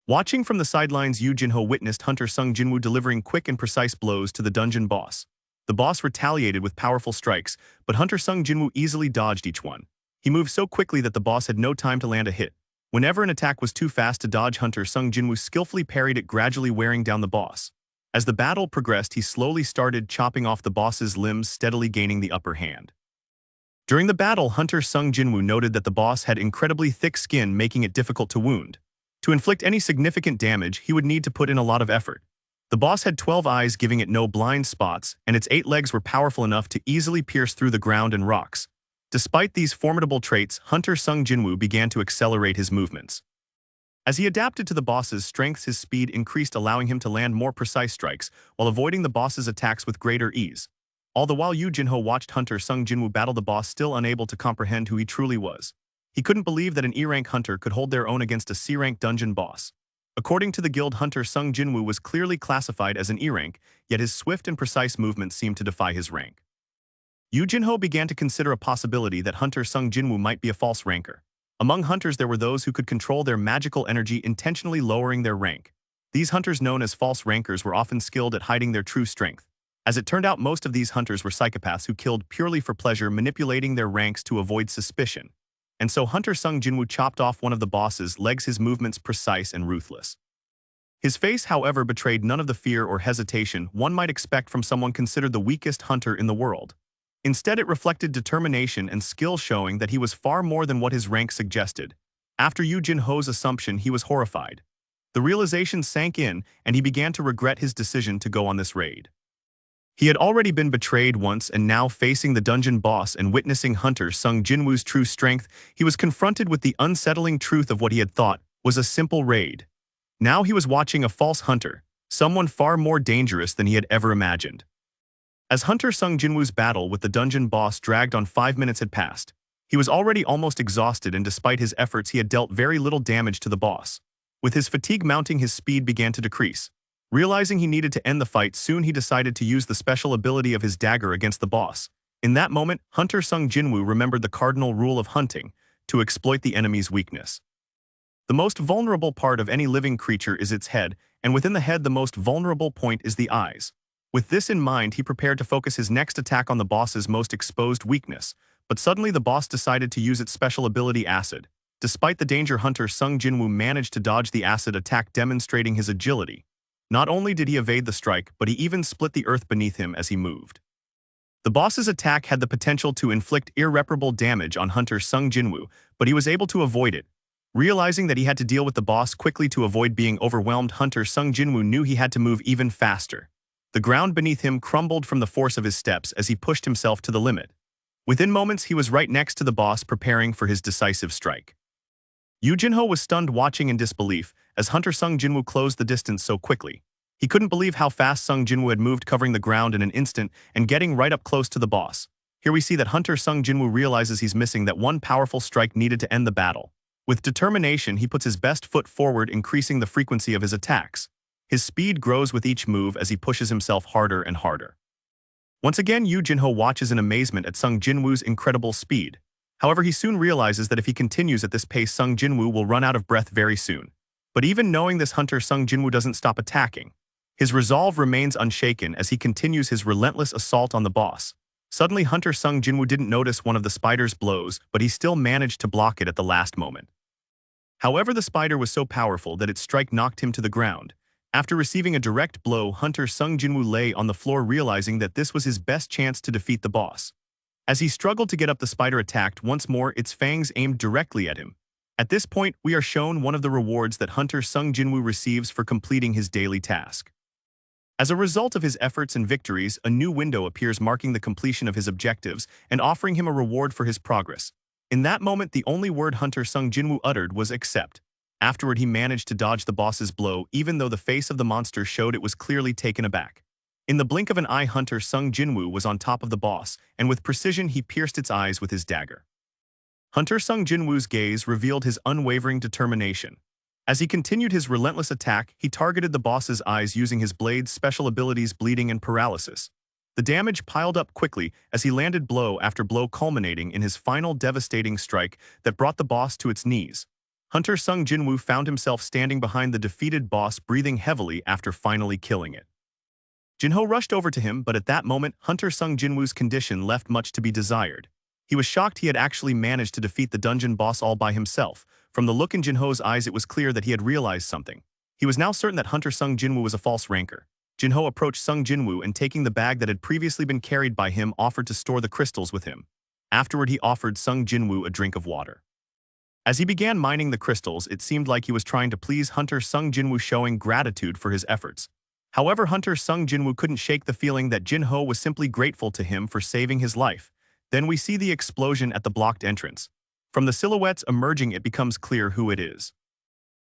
Watching from the sidelines, Yu Jinho witnessed Hunter Sung Jinwoo delivering quick and precise blows to the dungeon boss. The boss retaliated with powerful strikes, but Hunter Sung Jinwoo easily dodged each one. He moved so quickly that the boss had no time to land a hit. Whenever an attack was too fast to dodge, Hunter Sung Jinwoo skillfully parried it, gradually wearing down the boss. As the battle progressed, he slowly started chopping off the boss's limbs, steadily gaining the upper hand. During the battle, Hunter Sung Jinwoo noted that the boss had incredibly thick skin, making it difficult to wound. To inflict any significant damage, he would need to put in a lot of effort. The boss had 12 eyes, giving it no blind spots, and its 8 legs were powerful enough to easily pierce through the ground and rocks. Despite these formidable traits, Hunter Sung Jinwoo began to accelerate his movements. As he adapted to the boss's strengths, his speed increased, allowing him to land more precise strikes, while avoiding the boss's attacks with greater ease. All the while, Yu Jinho watched Hunter Sung Jinwoo battle the boss, still unable to comprehend who he truly was. He couldn't believe that an E-rank hunter could hold their own against a C-rank dungeon boss. According to the guild, Hunter Sung Jinwoo was clearly classified as an E-rank, yet his swift and precise movements seemed to defy his rank. Yu Jinho began to consider a possibility that Hunter Sung Jinwoo might be a false ranker. Among hunters, there were those who could control their magical energy, intentionally lowering their rank. These hunters, known as false rankers, were often skilled at hiding their true strength. As it turned out, most of these hunters were psychopaths who killed purely for pleasure, manipulating their ranks to avoid suspicion. And so Hunter Sung Jinwoo chopped off one of the boss's legs, his movements precise and ruthless. His face, however, betrayed none of the fear or hesitation one might expect from someone considered the weakest hunter in the world. Instead, it reflected determination and skill, showing that he was far more than what his rank suggested. After Yu Jinho's assumption, he was horrified. The realization sank in, and he began to regret his decision to go on this raid. He had already been betrayed once, and now, facing the dungeon boss and witnessing Hunter Sung Jinwoo's true strength, he was confronted with the unsettling truth of what he had thought was a simple raid. Now he was watching a false hunter, someone far more dangerous than he had ever imagined. As Hunter Sung Jinwoo's battle with the dungeon boss dragged on, 5 minutes had passed. He was already almost exhausted, and despite his efforts, he had dealt very little damage to the boss. With his fatigue mounting, his speed began to decrease. Realizing he needed to end the fight soon, he decided to use the special ability of his dagger against the boss. In that moment, Hunter Sung Jinwoo remembered the cardinal rule of hunting: to exploit the enemy's weakness. The most vulnerable part of any living creature is its head, and within the head, the most vulnerable point is the eyes. With this in mind, he prepared to focus his next attack on the boss's most exposed weakness, but suddenly the boss decided to use its special ability, acid. Despite the danger, Hunter Sung Jinwoo managed to dodge the acid attack, demonstrating his agility. Not only did he evade the strike, but he even split the earth beneath him as he moved. The boss's attack had the potential to inflict irreparable damage on Hunter Sung Jinwoo, but he was able to avoid it. Realizing that he had to deal with the boss quickly to avoid being overwhelmed, Hunter Sung Jinwoo knew he had to move even faster. The ground beneath him crumbled from the force of his steps as he pushed himself to the limit. Within moments, he was right next to the boss, preparing for his decisive strike. Yu Jinho was stunned, watching in disbelief as Hunter Sung Jinwoo closed the distance so quickly. He couldn't believe how fast Sung Jinwoo had moved, covering the ground in an instant and getting right up close to the boss. Here we see that Hunter Sung Jinwoo realizes he's missing that one powerful strike needed to end the battle. With determination, he puts his best foot forward, increasing the frequency of his attacks. His speed grows with each move as he pushes himself harder and harder. Once again, Yu Jinho watches in amazement at Sung Jinwoo's incredible speed. However, he soon realizes that if he continues at this pace, Sung Jinwoo will run out of breath very soon. But even knowing this, Hunter Sung Jinwoo doesn't stop attacking. His resolve remains unshaken as he continues his relentless assault on the boss. Suddenly, Hunter Sung Jinwoo didn't notice one of the spider's blows, but he still managed to block it at the last moment. However, the spider was so powerful that its strike knocked him to the ground. After receiving a direct blow, Hunter Sung Jinwoo lay on the floor, realizing that this was his best chance to defeat the boss. As he struggled to get up, the spider attacked once more, its fangs aimed directly at him. At this point, we are shown one of the rewards that Hunter Sung Jinwoo receives for completing his daily task. As a result of his efforts and victories, a new window appears, marking the completion of his objectives and offering him a reward for his progress. In that moment, the only word Hunter Sung Jinwoo uttered was accept. Afterward, he managed to dodge the boss's blow, even though the face of the monster showed it was clearly taken aback. In the blink of an eye, Hunter Sung Jinwoo was on top of the boss, and with precision he pierced its eyes with his dagger. Hunter Sung Jinwoo's gaze revealed his unwavering determination. As he continued his relentless attack, he targeted the boss's eyes using his blade's special abilities, bleeding and paralysis. The damage piled up quickly as he landed blow after blow, culminating in his final devastating strike that brought the boss to its knees. Hunter Sung Jin Woo found himself standing behind the defeated boss, breathing heavily after finally killing it. Jin-ho rushed over to him, but at that moment, Hunter Sung Jin Woo's condition left much to be desired. He was shocked he had actually managed to defeat the dungeon boss all by himself. From the look in Jin-ho's eyes, it was clear that he had realized something. He was now certain that Hunter Sung Jin Woo was a false ranker. Jin-ho approached Sung Jin Woo and, taking the bag that had previously been carried by him, offered to store the crystals with him. Afterward, he offered Sung Jin Woo a drink of water. As he began mining the crystals, it seemed like he was trying to please Hunter Sung Jin Woo, showing gratitude for his efforts. However, Hunter Sung Jin Woo couldn't shake the feeling that Jin-ho was simply grateful to him for saving his life. Then we see the explosion at the blocked entrance. From the silhouettes emerging, it becomes clear who it is.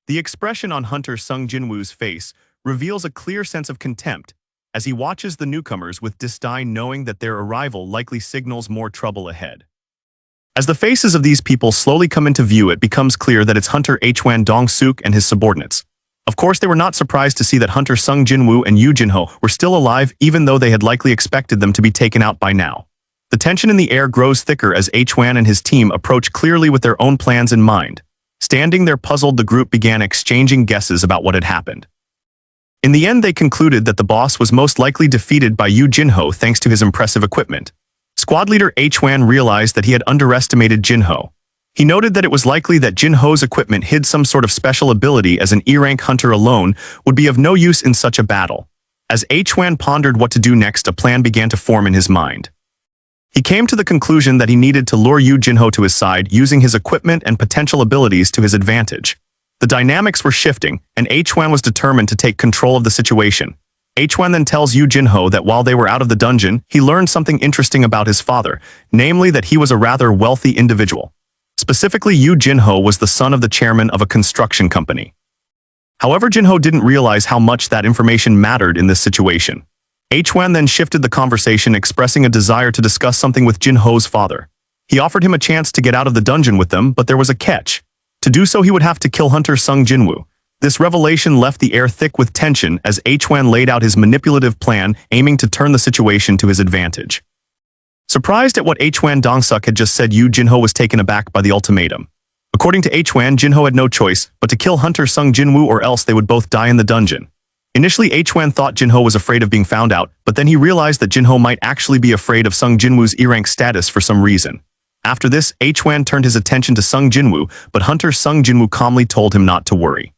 The expression on Hunter Sung Jin Woo's face reveals a clear sense of contempt as he watches the newcomers with disdain, knowing that their arrival likely signals more trouble ahead. As the faces of these people slowly come into view, it becomes clear that it's Hunter Hwan Dong-suk and his subordinates. Of course, they were not surprised to see that Hunter Sung Jin Woo and Yu Jin-ho were still alive, even though they had likely expected them to be taken out by now. The tension in the air grows thicker as Hwan and his team approach, clearly with their own plans in mind. Standing there puzzled, the group began exchanging guesses about what had happened. In the end, they concluded that the boss was most likely defeated by Yu Jin-ho thanks to his impressive equipment. Squad leader Hwan realized that he had underestimated Jin-ho. He noted that it was likely that Jin-ho's equipment hid some sort of special ability, as an E-rank hunter alone would be of no use in such a battle. As Hwan pondered what to do next, a plan began to form in his mind. He came to the conclusion that he needed to lure Yu Jin-ho to his side, using his equipment and potential abilities to his advantage. The dynamics were shifting, and Hwan was determined to take control of the situation. Hwan then tells Yu Jin-ho that while they were out of the dungeon, he learned something interesting about his father, namely that he was a rather wealthy individual. Specifically, Yu Jin-ho was the son of the chairman of a construction company. However, Jin-ho didn't realize how much that information mattered in this situation. Hwan then shifted the conversation, expressing a desire to discuss something with Jin-ho's father. He offered him a chance to get out of the dungeon with them, but there was a catch. To do so, he would have to kill Hunter Sung Jin Woo. This revelation left the air thick with tension as Hwan laid out his manipulative plan, aiming to turn the situation to his advantage. Surprised at what Hwan Dong-suk had just said, Yu Jin-ho was taken aback by the ultimatum. According to Hwan, Jin-ho had no choice but to kill Hunter Sung Jin Woo, or else they would both die in the dungeon. Initially, Hwan thought Jin-ho was afraid of being found out, but then he realized that Jin-ho might actually be afraid of Sung Jin Woo's E-rank status for some reason. After this, Hwan turned his attention to Sung Jin Woo, but Hunter Sung Jin Woo calmly told him not to worry.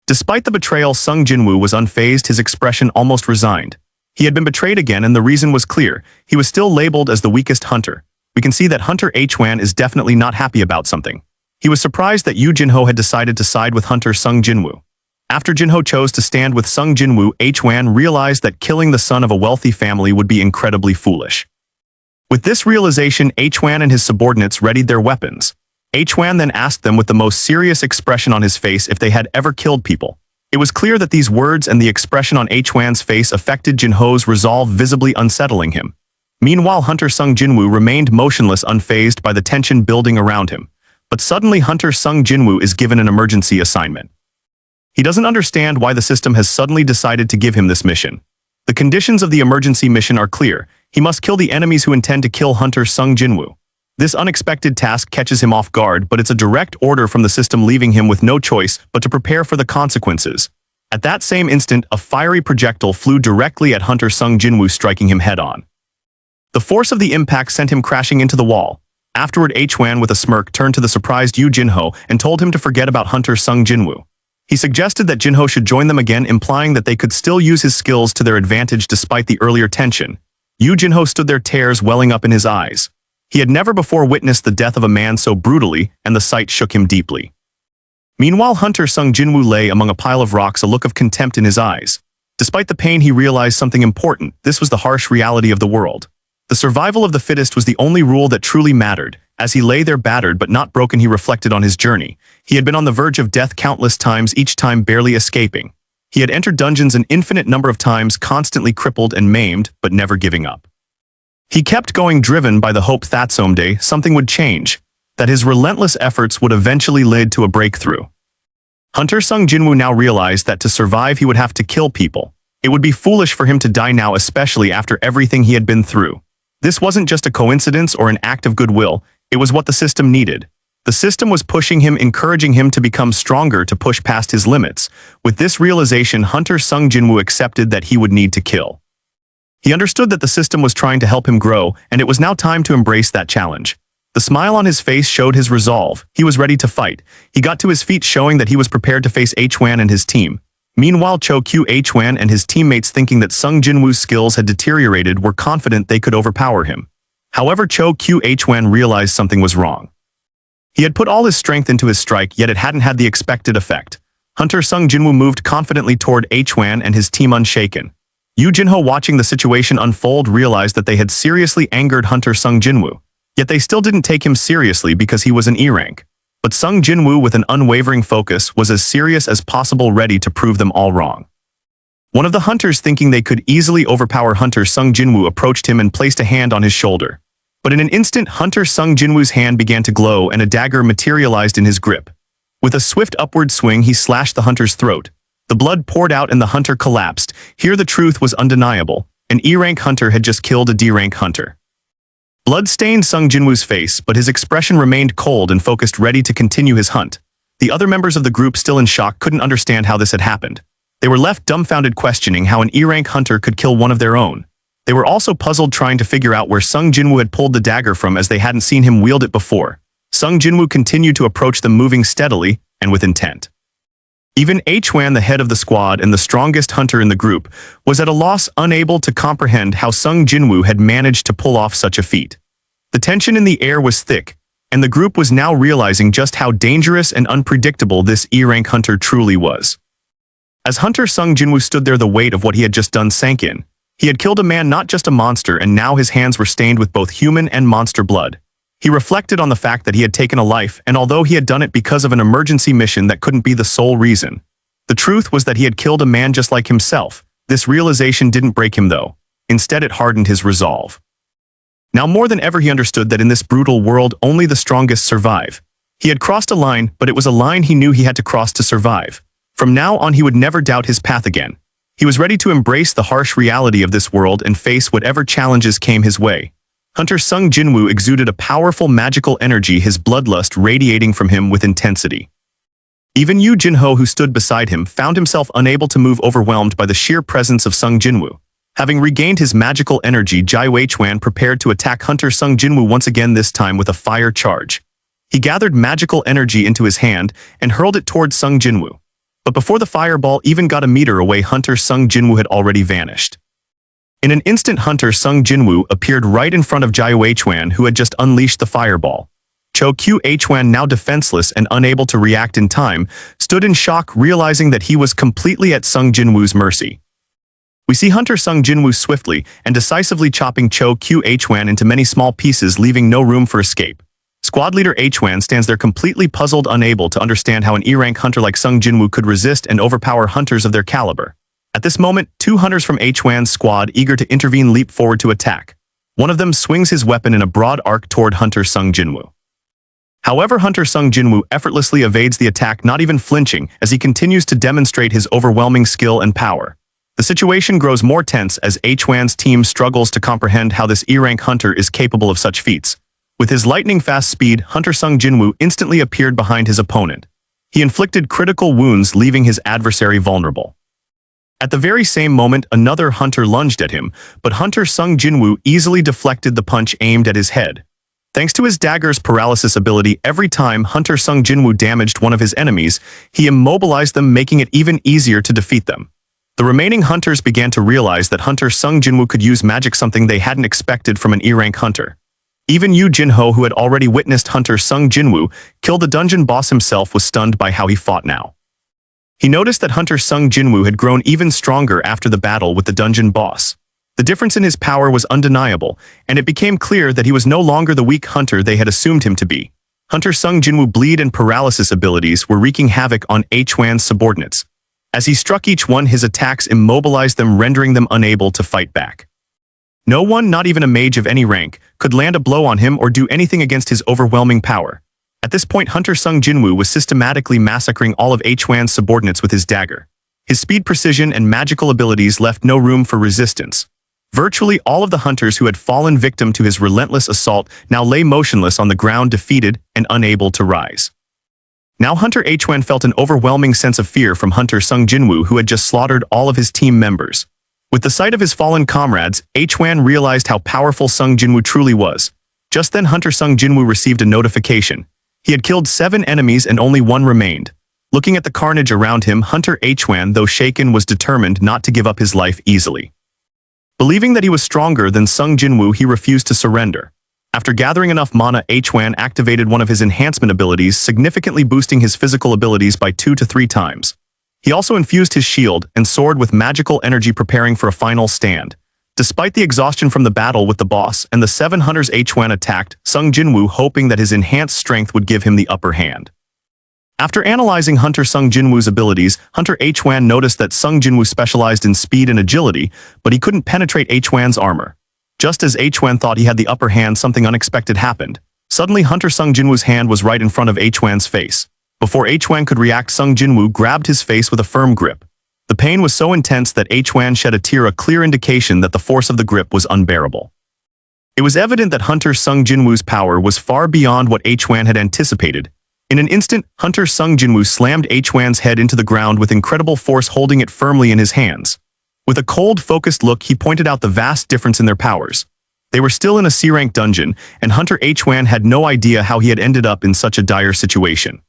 Despite the betrayal, Sung Jin Woo was unfazed, his expression almost resigned. He had been betrayed again, and the reason was clear. He was still labeled as the weakest hunter. We can see that Hunter Hwan is definitely not happy about something. He was surprised that Yu Jin-ho had decided to side with Hunter Sung Jin Woo. After Jin-ho chose to stand with Sung Jin Woo, Hwan realized that killing the son of a wealthy family would be incredibly foolish. With this realization, Hwan and his subordinates readied their weapons. Hwan then asked them with the most serious expression on his face if they had ever killed people. It was clear that these words and the expression on Hwan's face affected Jin-ho's resolve, visibly unsettling him. Meanwhile, Hunter Sung Jin Woo remained motionless, unfazed by the tension building around him. But suddenly, Hunter Sung Jin Woo is given an emergency assignment. He doesn't understand why the system has suddenly decided to give him this mission. The conditions of the emergency mission are clear. He must kill the enemies who intend to kill Hunter Sung Jin Woo. This unexpected task catches him off guard, but it's a direct order from the system, leaving him with no choice but to prepare for the consequences. At that same instant, a fiery projectile flew directly at Hunter Sung Jin Woo, striking him head-on. The force of the impact sent him crashing into the wall. Afterward, Hwan, with a smirk, turned to the surprised Yu Jin-ho and told him to forget about Hunter Sung Jin Woo. He suggested that Jin-ho should join them again, implying that they could still use his skills to their advantage despite the earlier tension. Yu Jin-ho stood there, tears welling up in his eyes. He had never before witnessed the death of a man so brutally, and the sight shook him deeply. Meanwhile, Hunter Sung Jin Woo lay among a pile of rocks, a look of contempt in his eyes. Despite the pain, he realized something important. This was the harsh reality of the world. The survival of the fittest was the only rule that truly mattered. As he lay there, battered but not broken, he reflected on his journey. He had been on the verge of death countless times, each time barely escaping. He had entered dungeons an infinite number of times, constantly crippled and maimed, but never giving up. He kept going, driven by the hope that someday something would change, that his relentless efforts would eventually lead to a breakthrough. Hunter Sung Jin Woo now realized that to survive, he would have to kill people. It would be foolish for him to die now, especially after everything he had been through. This wasn't just a coincidence or an act of goodwill, it was what the system needed. The system was pushing him, encouraging him to become stronger, to push past his limits. With this realization, Hunter Sung Jinwoo accepted that he would need to kill. He understood that the system was trying to help him grow, and it was now time to embrace that challenge. The smile on his face showed his resolve. He was ready to fight. He got to his feet, showing that he was prepared to face Hwan and his team. Meanwhile, Cho Hwan and his teammates, thinking that Sung Jinwoo's skills had deteriorated, were confident they could overpower him. However, Cho Hwan realized something was wrong. He had put all his strength into his strike, yet it hadn't had the expected effect. Hunter Sung Jinwoo moved confidently toward Hwan and his team unshaken. Yoo Jin-ho, watching the situation unfold, realized that they had seriously angered Hunter Sung Jinwoo. Yet they still didn't take him seriously because he was an E rank. But Sung Jinwoo, with an unwavering focus, was as serious as possible, ready to prove them all wrong. One of the hunters, thinking they could easily overpower Hunter Sung Jinwoo, approached him and placed a hand on his shoulder. But in an instant, Hunter Sung Jinwoo's hand began to glow and a dagger materialized in his grip. With a swift upward swing, he slashed the hunter's throat. The blood poured out and the hunter collapsed. Here the truth was undeniable. An E-rank hunter had just killed a D-rank hunter. Blood stained Sung Jinwoo's face, but his expression remained cold and focused, ready to continue his hunt. The other members of the group, still in shock, couldn't understand how this had happened. They were left dumbfounded, questioning how an E-rank hunter could kill one of their own. They were also puzzled, trying to figure out where Sung Jinwoo had pulled the dagger from, as they hadn't seen him wield it before. Sung Jinwoo continued to approach them, moving steadily and with intent. Even Hwan, the head of the squad and the strongest hunter in the group, was at a loss, unable to comprehend how Sung Jinwoo had managed to pull off such a feat. The tension in the air was thick, and the group was now realizing just how dangerous and unpredictable this E-rank hunter truly was. As Hunter Sung Jinwoo stood there, the weight of what he had just done sank in. He had killed a man, not just a monster, and now his hands were stained with both human and monster blood. He reflected on the fact that he had taken a life, and although he had done it because of an emergency mission, that couldn't be the sole reason. The truth was that he had killed a man just like himself. This realization didn't break him, though. Instead, it hardened his resolve. Now more than ever, he understood that in this brutal world, only the strongest survive. He had crossed a line, but it was a line he knew he had to cross to survive. From now on, he would never doubt his path again. He was ready to embrace the harsh reality of this world and face whatever challenges came his way. Hunter Sung Jinwoo exuded a powerful magical energy, his bloodlust radiating from him with intensity. Even Yoo Jin-ho, who stood beside him, found himself unable to move, overwhelmed by the sheer presence of Sung Jinwoo. Having regained his magical energy, Hwan prepared to attack Hunter Sung Jinwoo once again, this time with a fire charge. He gathered magical energy into his hand and hurled it towards Sung Jinwoo. But before the fireball even got a meter away, Hunter Sung Jinwoo had already vanished. In an instant, Hunter Sung Jinwoo appeared right in front of Hwan, who had just unleashed the fireball. Cho Hwan, now defenseless and unable to react in time, stood in shock, realizing that he was completely at Sung Jinwoo's mercy. We see Hunter Sung Jinwoo swiftly and decisively chopping Cho Hwan into many small pieces, leaving no room for escape. Squad leader Hwan stands there completely puzzled, unable to understand how an E-rank hunter like Sung Jinwoo could resist and overpower hunters of their caliber. At this moment, two hunters from Hwan's squad, eager to intervene, leap forward to attack. One of them swings his weapon in a broad arc toward Hunter Sung Jinwoo. However, Hunter Sung Jinwoo effortlessly evades the attack, not even flinching, as he continues to demonstrate his overwhelming skill and power. The situation grows more tense as Hwan's team struggles to comprehend how this E-rank hunter is capable of such feats. With his lightning-fast speed, Hunter Sung Jinwoo instantly appeared behind his opponent. He inflicted critical wounds, leaving his adversary vulnerable. At the very same moment, another hunter lunged at him, but Hunter Sung Jinwoo easily deflected the punch aimed at his head. Thanks to his dagger's paralysis ability, every time Hunter Sung Jinwoo damaged one of his enemies, he immobilized them, making it even easier to defeat them. The remaining hunters began to realize that Hunter Sung Jinwoo could use magic, something they hadn't expected from an E-rank hunter. Even Yoo Jin-ho, who had already witnessed Hunter Sung Jinwoo kill the dungeon boss himself, was stunned by how he fought now. He noticed that Hunter Sung Jinwoo had grown even stronger after the battle with the dungeon boss. The difference in his power was undeniable, and it became clear that he was no longer the weak hunter they had assumed him to be. Hunter Sung Jinwoo's bleed and paralysis abilities were wreaking havoc on Hwan's subordinates. As he struck each one, his attacks immobilized them, rendering them unable to fight back. No one, not even a mage of any rank, could land a blow on him or do anything against his overwhelming power. At this point, Hunter Sung Jinwoo was systematically massacring all of Hwan's subordinates with his dagger. His speed, precision, and magical abilities left no room for resistance. Virtually all of the hunters who had fallen victim to his relentless assault now lay motionless on the ground, defeated and unable to rise. Now Hunter Hwan felt an overwhelming sense of fear from Hunter Sung Jin Woo, who had just slaughtered all of his team members. With the sight of his fallen comrades, Hwan realized how powerful Sung Jin Woo truly was. Just then Hunter Sung Jin Woo received a notification. He had killed 7 enemies and only 1 remained. Looking at the carnage around him, Hunter Hwan, though shaken, was determined not to give up his life easily. Believing that he was stronger than Sung Jin Woo, he refused to surrender. After gathering enough mana, Hwan activated one of his enhancement abilities, significantly boosting his physical abilities by 2 to 3 times. He also infused his shield and sword with magical energy, preparing for a final stand. Despite the exhaustion from the battle with the boss and the 7 hunters, Hwan attacked Sung Jin Woo, hoping that his enhanced strength would give him the upper hand. After analyzing Hunter Sung Jin Woo's abilities, Hunter Hwan noticed that Sung Jin Woo specialized in speed and agility, but he couldn't penetrate Hwan's armor. Just as Hwan thought he had the upper hand, something unexpected happened. Suddenly, Hunter Sung Jin Woo's hand was right in front of Hwan's face. Before Hwan could react, Sung Jin Woo grabbed his face with a firm grip. The pain was so intense that Hwan shed a tear, a clear indication that the force of the grip was unbearable. It was evident that Hunter Sung Jin Woo's power was far beyond what Hwan had anticipated. In an instant, Hunter Sung Jin Woo slammed Hwan's head into the ground with incredible force, holding it firmly in his hands. With a cold, focused look, he pointed out the vast difference in their powers. They were still in a C-rank dungeon, and Hunter Hwan had no idea how he had ended up in such a dire situation.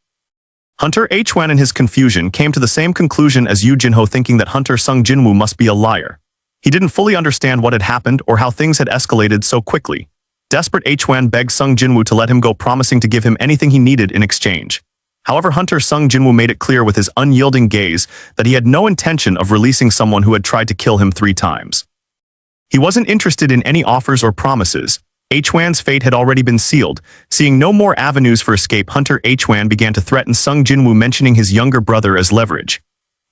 Hunter Hwan, in his confusion, came to the same conclusion as Yu Jinho, thinking that Hunter Sung Jin Woo must be a liar. He didn't fully understand what had happened or how things had escalated so quickly. Desperate, Hwan begged Sung Jin Woo to let him go, promising to give him anything he needed in exchange. However, Hunter Sung Jin Woo made it clear with his unyielding gaze that he had no intention of releasing someone who had tried to kill him 3 times. He wasn't interested in any offers or promises. Hwan's fate had already been sealed. Seeing no more avenues for escape, Hunter Hwan began to threaten Sung Jin Woo, mentioning his younger brother as leverage.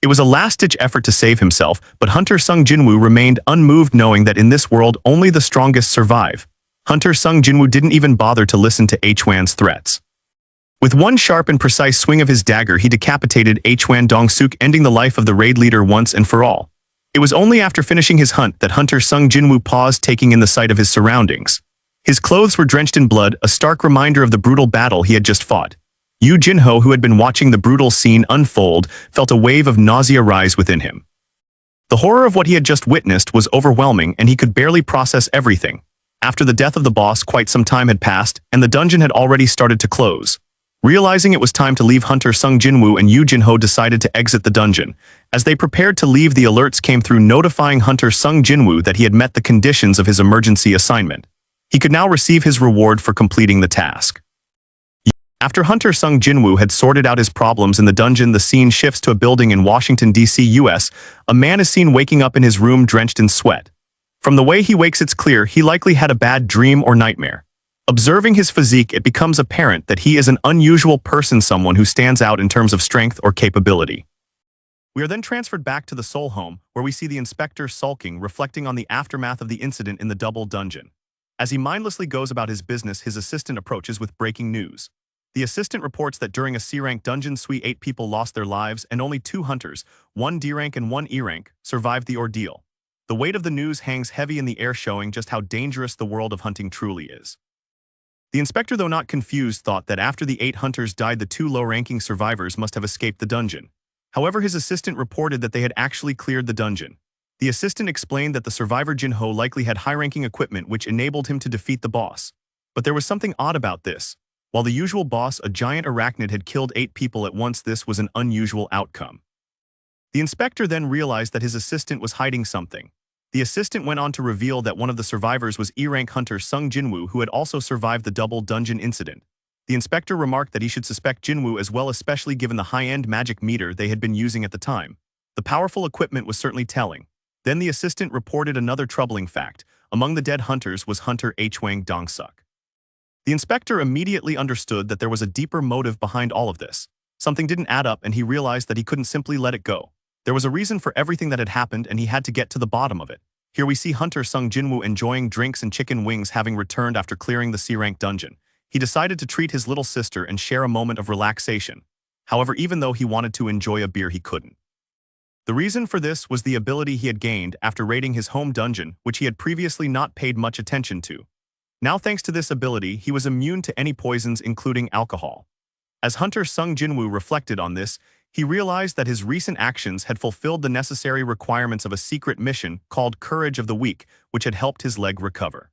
It was a last-ditch effort to save himself, but Hunter Sung Jin Woo remained unmoved, knowing that in this world only the strongest survive. Hunter Sung Jin Woo didn't even bother to listen to Hwan's threats. With one sharp and precise swing of his dagger, he decapitated Hwan Dong-suk, ending the life of the raid leader once and for all. It was only after finishing his hunt that Hunter Sung Jin Woo paused, taking in the sight of his surroundings. His clothes were drenched in blood, a stark reminder of the brutal battle he had just fought. Yu Jinho, who had been watching the brutal scene unfold, felt a wave of nausea rise within him. The horror of what he had just witnessed was overwhelming, and he could barely process everything. After the death of the boss, quite some time had passed, and the dungeon had already started to close. Realizing it was time to leave, Hunter Sung Jin Woo and Yu Jinho decided to exit the dungeon. As they prepared to leave, the alerts came through, notifying Hunter Sung Jin Woo that he had met the conditions of his emergency assignment. He could now receive his reward for completing the task. After Hunter Sung Jin Woo had sorted out his problems in the dungeon, the scene shifts to a building in Washington, D.C., U.S. A man is seen waking up in his room drenched in sweat. From the way he wakes, it's clear he likely had a bad dream or nightmare. Observing his physique, it becomes apparent that he is an unusual person, someone who stands out in terms of strength or capability. We are then transferred back to the Seoul home, where we see the inspector sulking, reflecting on the aftermath of the incident in the double dungeon. As he mindlessly goes about his business, his assistant approaches with breaking news. The assistant reports that during a C-rank dungeon suite, 8 people lost their lives, and only 2 hunters, 1 D-rank and 1 E-rank, survived the ordeal. The weight of the news hangs heavy in the air, showing just how dangerous the world of hunting truly is. The inspector, though not confused, thought that after the 8 hunters died, the 2 low-ranking survivors must have escaped the dungeon. However, his assistant reported that they had actually cleared the dungeon. The assistant explained that the survivor Jinho likely had high-ranking equipment which enabled him to defeat the boss. But there was something odd about this. While the usual boss, a giant arachnid, had killed 8 people at once, this was an unusual outcome. The inspector then realized that his assistant was hiding something. The assistant went on to reveal that one of the survivors was E-rank hunter Sung Jin Woo, who had also survived the double dungeon incident. The inspector remarked that he should suspect Jin Woo as well, especially given the high-end magic meter they had been using at the time. The powerful equipment was certainly telling. Then the assistant reported another troubling fact. Among the dead hunters was Hunter Hwan Dong-suk. The inspector immediately understood that there was a deeper motive behind all of this. Something didn't add up, and he realized that he couldn't simply let it go. There was a reason for everything that had happened, and he had to get to the bottom of it. Here we see Hunter Sung Jin Woo enjoying drinks and chicken wings, having returned after clearing the C-rank dungeon. He decided to treat his little sister and share a moment of relaxation. However, even though he wanted to enjoy a beer, he couldn't. The reason for this was the ability he had gained after raiding his home dungeon, which he had previously not paid much attention to. Now thanks to this ability, he was immune to any poisons including alcohol. As Hunter Sung Jinwoo reflected on this, he realized that his recent actions had fulfilled the necessary requirements of a secret mission called Courage of the Weak, which had helped his leg recover.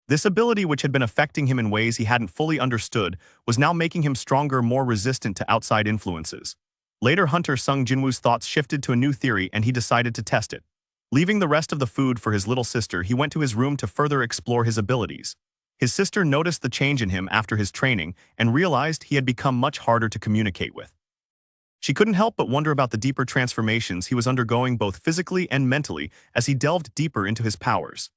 This ability, which had been affecting him in ways he hadn't fully understood, was now making him stronger, more resistant to outside influences. Later, Hunter Sung Jinwoo's thoughts shifted to a new theory and he decided to test it. Leaving the rest of the food for his little sister, he went to his room to further explore his abilities. His sister noticed the change in him after his training and realized he had become much harder to communicate with. She couldn't help but wonder about the deeper transformations he was undergoing both physically and mentally as he delved deeper into his powers.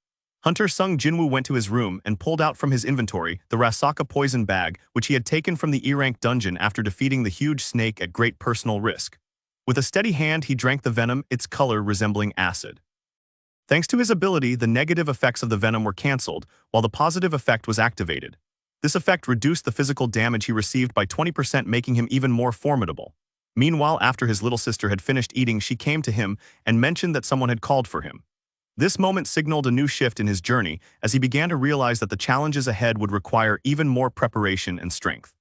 Hunter Sung Jinwoo went to his room and pulled out from his inventory the Rasaka poison bag, which he had taken from the E-rank dungeon after defeating the huge snake at great personal risk. With a steady hand, he drank the venom, its color resembling acid. Thanks to his ability, the negative effects of the venom were cancelled, while the positive effect was activated. This effect reduced the physical damage he received by 20%, making him even more formidable. Meanwhile, after his little sister had finished eating, she came to him and mentioned that someone had called for him. This moment signaled a new shift in his journey as he began to realize that the challenges ahead would require even more preparation and strength.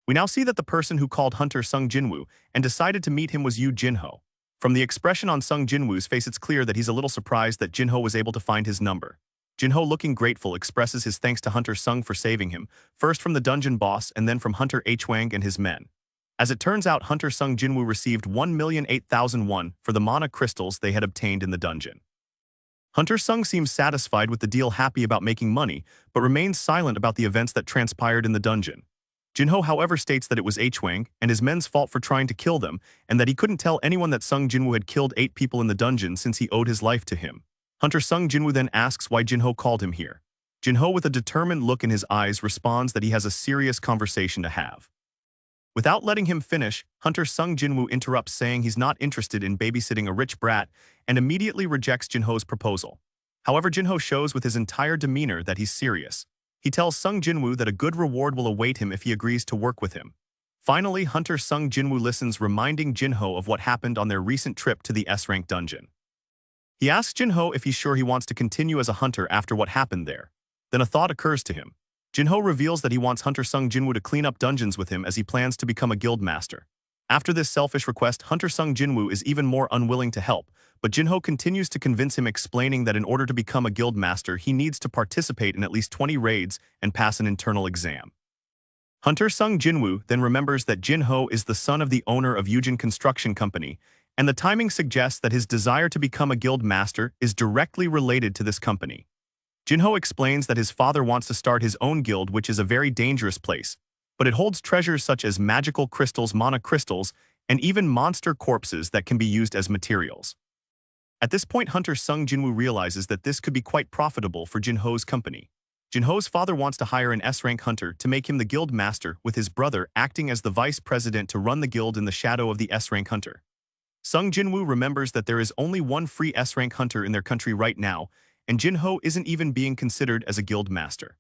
We now see that the person who called Hunter Sung Jinwoo and decided to meet him was Yoo Jinho. From the expression on Sung Jinwoo's face, it's clear that he's a little surprised that Jinho was able to find his number. Jinho, looking grateful, expresses his thanks to Hunter Sung for saving him, first from the dungeon boss and then from Hunter Hwang and his men. As it turns out, Hunter Sung Jinwoo received 1,008,000 won for the mana crystals they had obtained in the dungeon. Hunter Sung seems satisfied with the deal, happy about making money, but remains silent about the events that transpired in the dungeon. Jinho, however, states that it was Hwang and his men's fault for trying to kill them, and that he couldn't tell anyone that Sung Jinwoo had killed 8 people in the dungeon since he owed his life to him. Hunter Sung Jinwoo then asks why Jinho called him here. Jinho, with a determined look in his eyes, responds that he has a serious conversation to have. Without letting him finish, Hunter Sung Jinwoo interrupts, saying he's not interested in babysitting a rich brat and immediately rejects Jinho's proposal. However, Jinho shows with his entire demeanor that he's serious. He tells Sung Jinwoo that a good reward will await him if he agrees to work with him. Finally, Hunter Sung Jinwoo listens, reminding Jinho of what happened on their recent trip to the S-rank dungeon. He asks Jinho if he's sure he wants to continue as a hunter after what happened there. Then a thought occurs to him. Jinho reveals that he wants Hunter Sung Jinwoo to clean up dungeons with him as he plans to become a guild master. After this selfish request, Hunter Sung Jinwoo is even more unwilling to help, but Jinho continues to convince him, explaining that in order to become a guild master, he needs to participate in at least 20 raids and pass an internal exam. Hunter Sung Jinwoo then remembers that Jinho is the son of the owner of Yujin Construction Company, and the timing suggests that his desire to become a guild master is directly related to this company. Jinho explains that his father wants to start his own guild, which is a very dangerous place, but it holds treasures such as magical crystals, mana crystals, and even monster corpses that can be used as materials. At this point, Hunter Sung Jinwoo realizes that this could be quite profitable for Jinho's company. Jinho's father wants to hire an S-rank hunter to make him the guild master, with his brother acting as the vice president to run the guild in the shadow of the S-rank hunter. Sung Jinwoo remembers that there is only one free S-rank hunter in their country right now, and Jinho isn't even being considered as a guild master.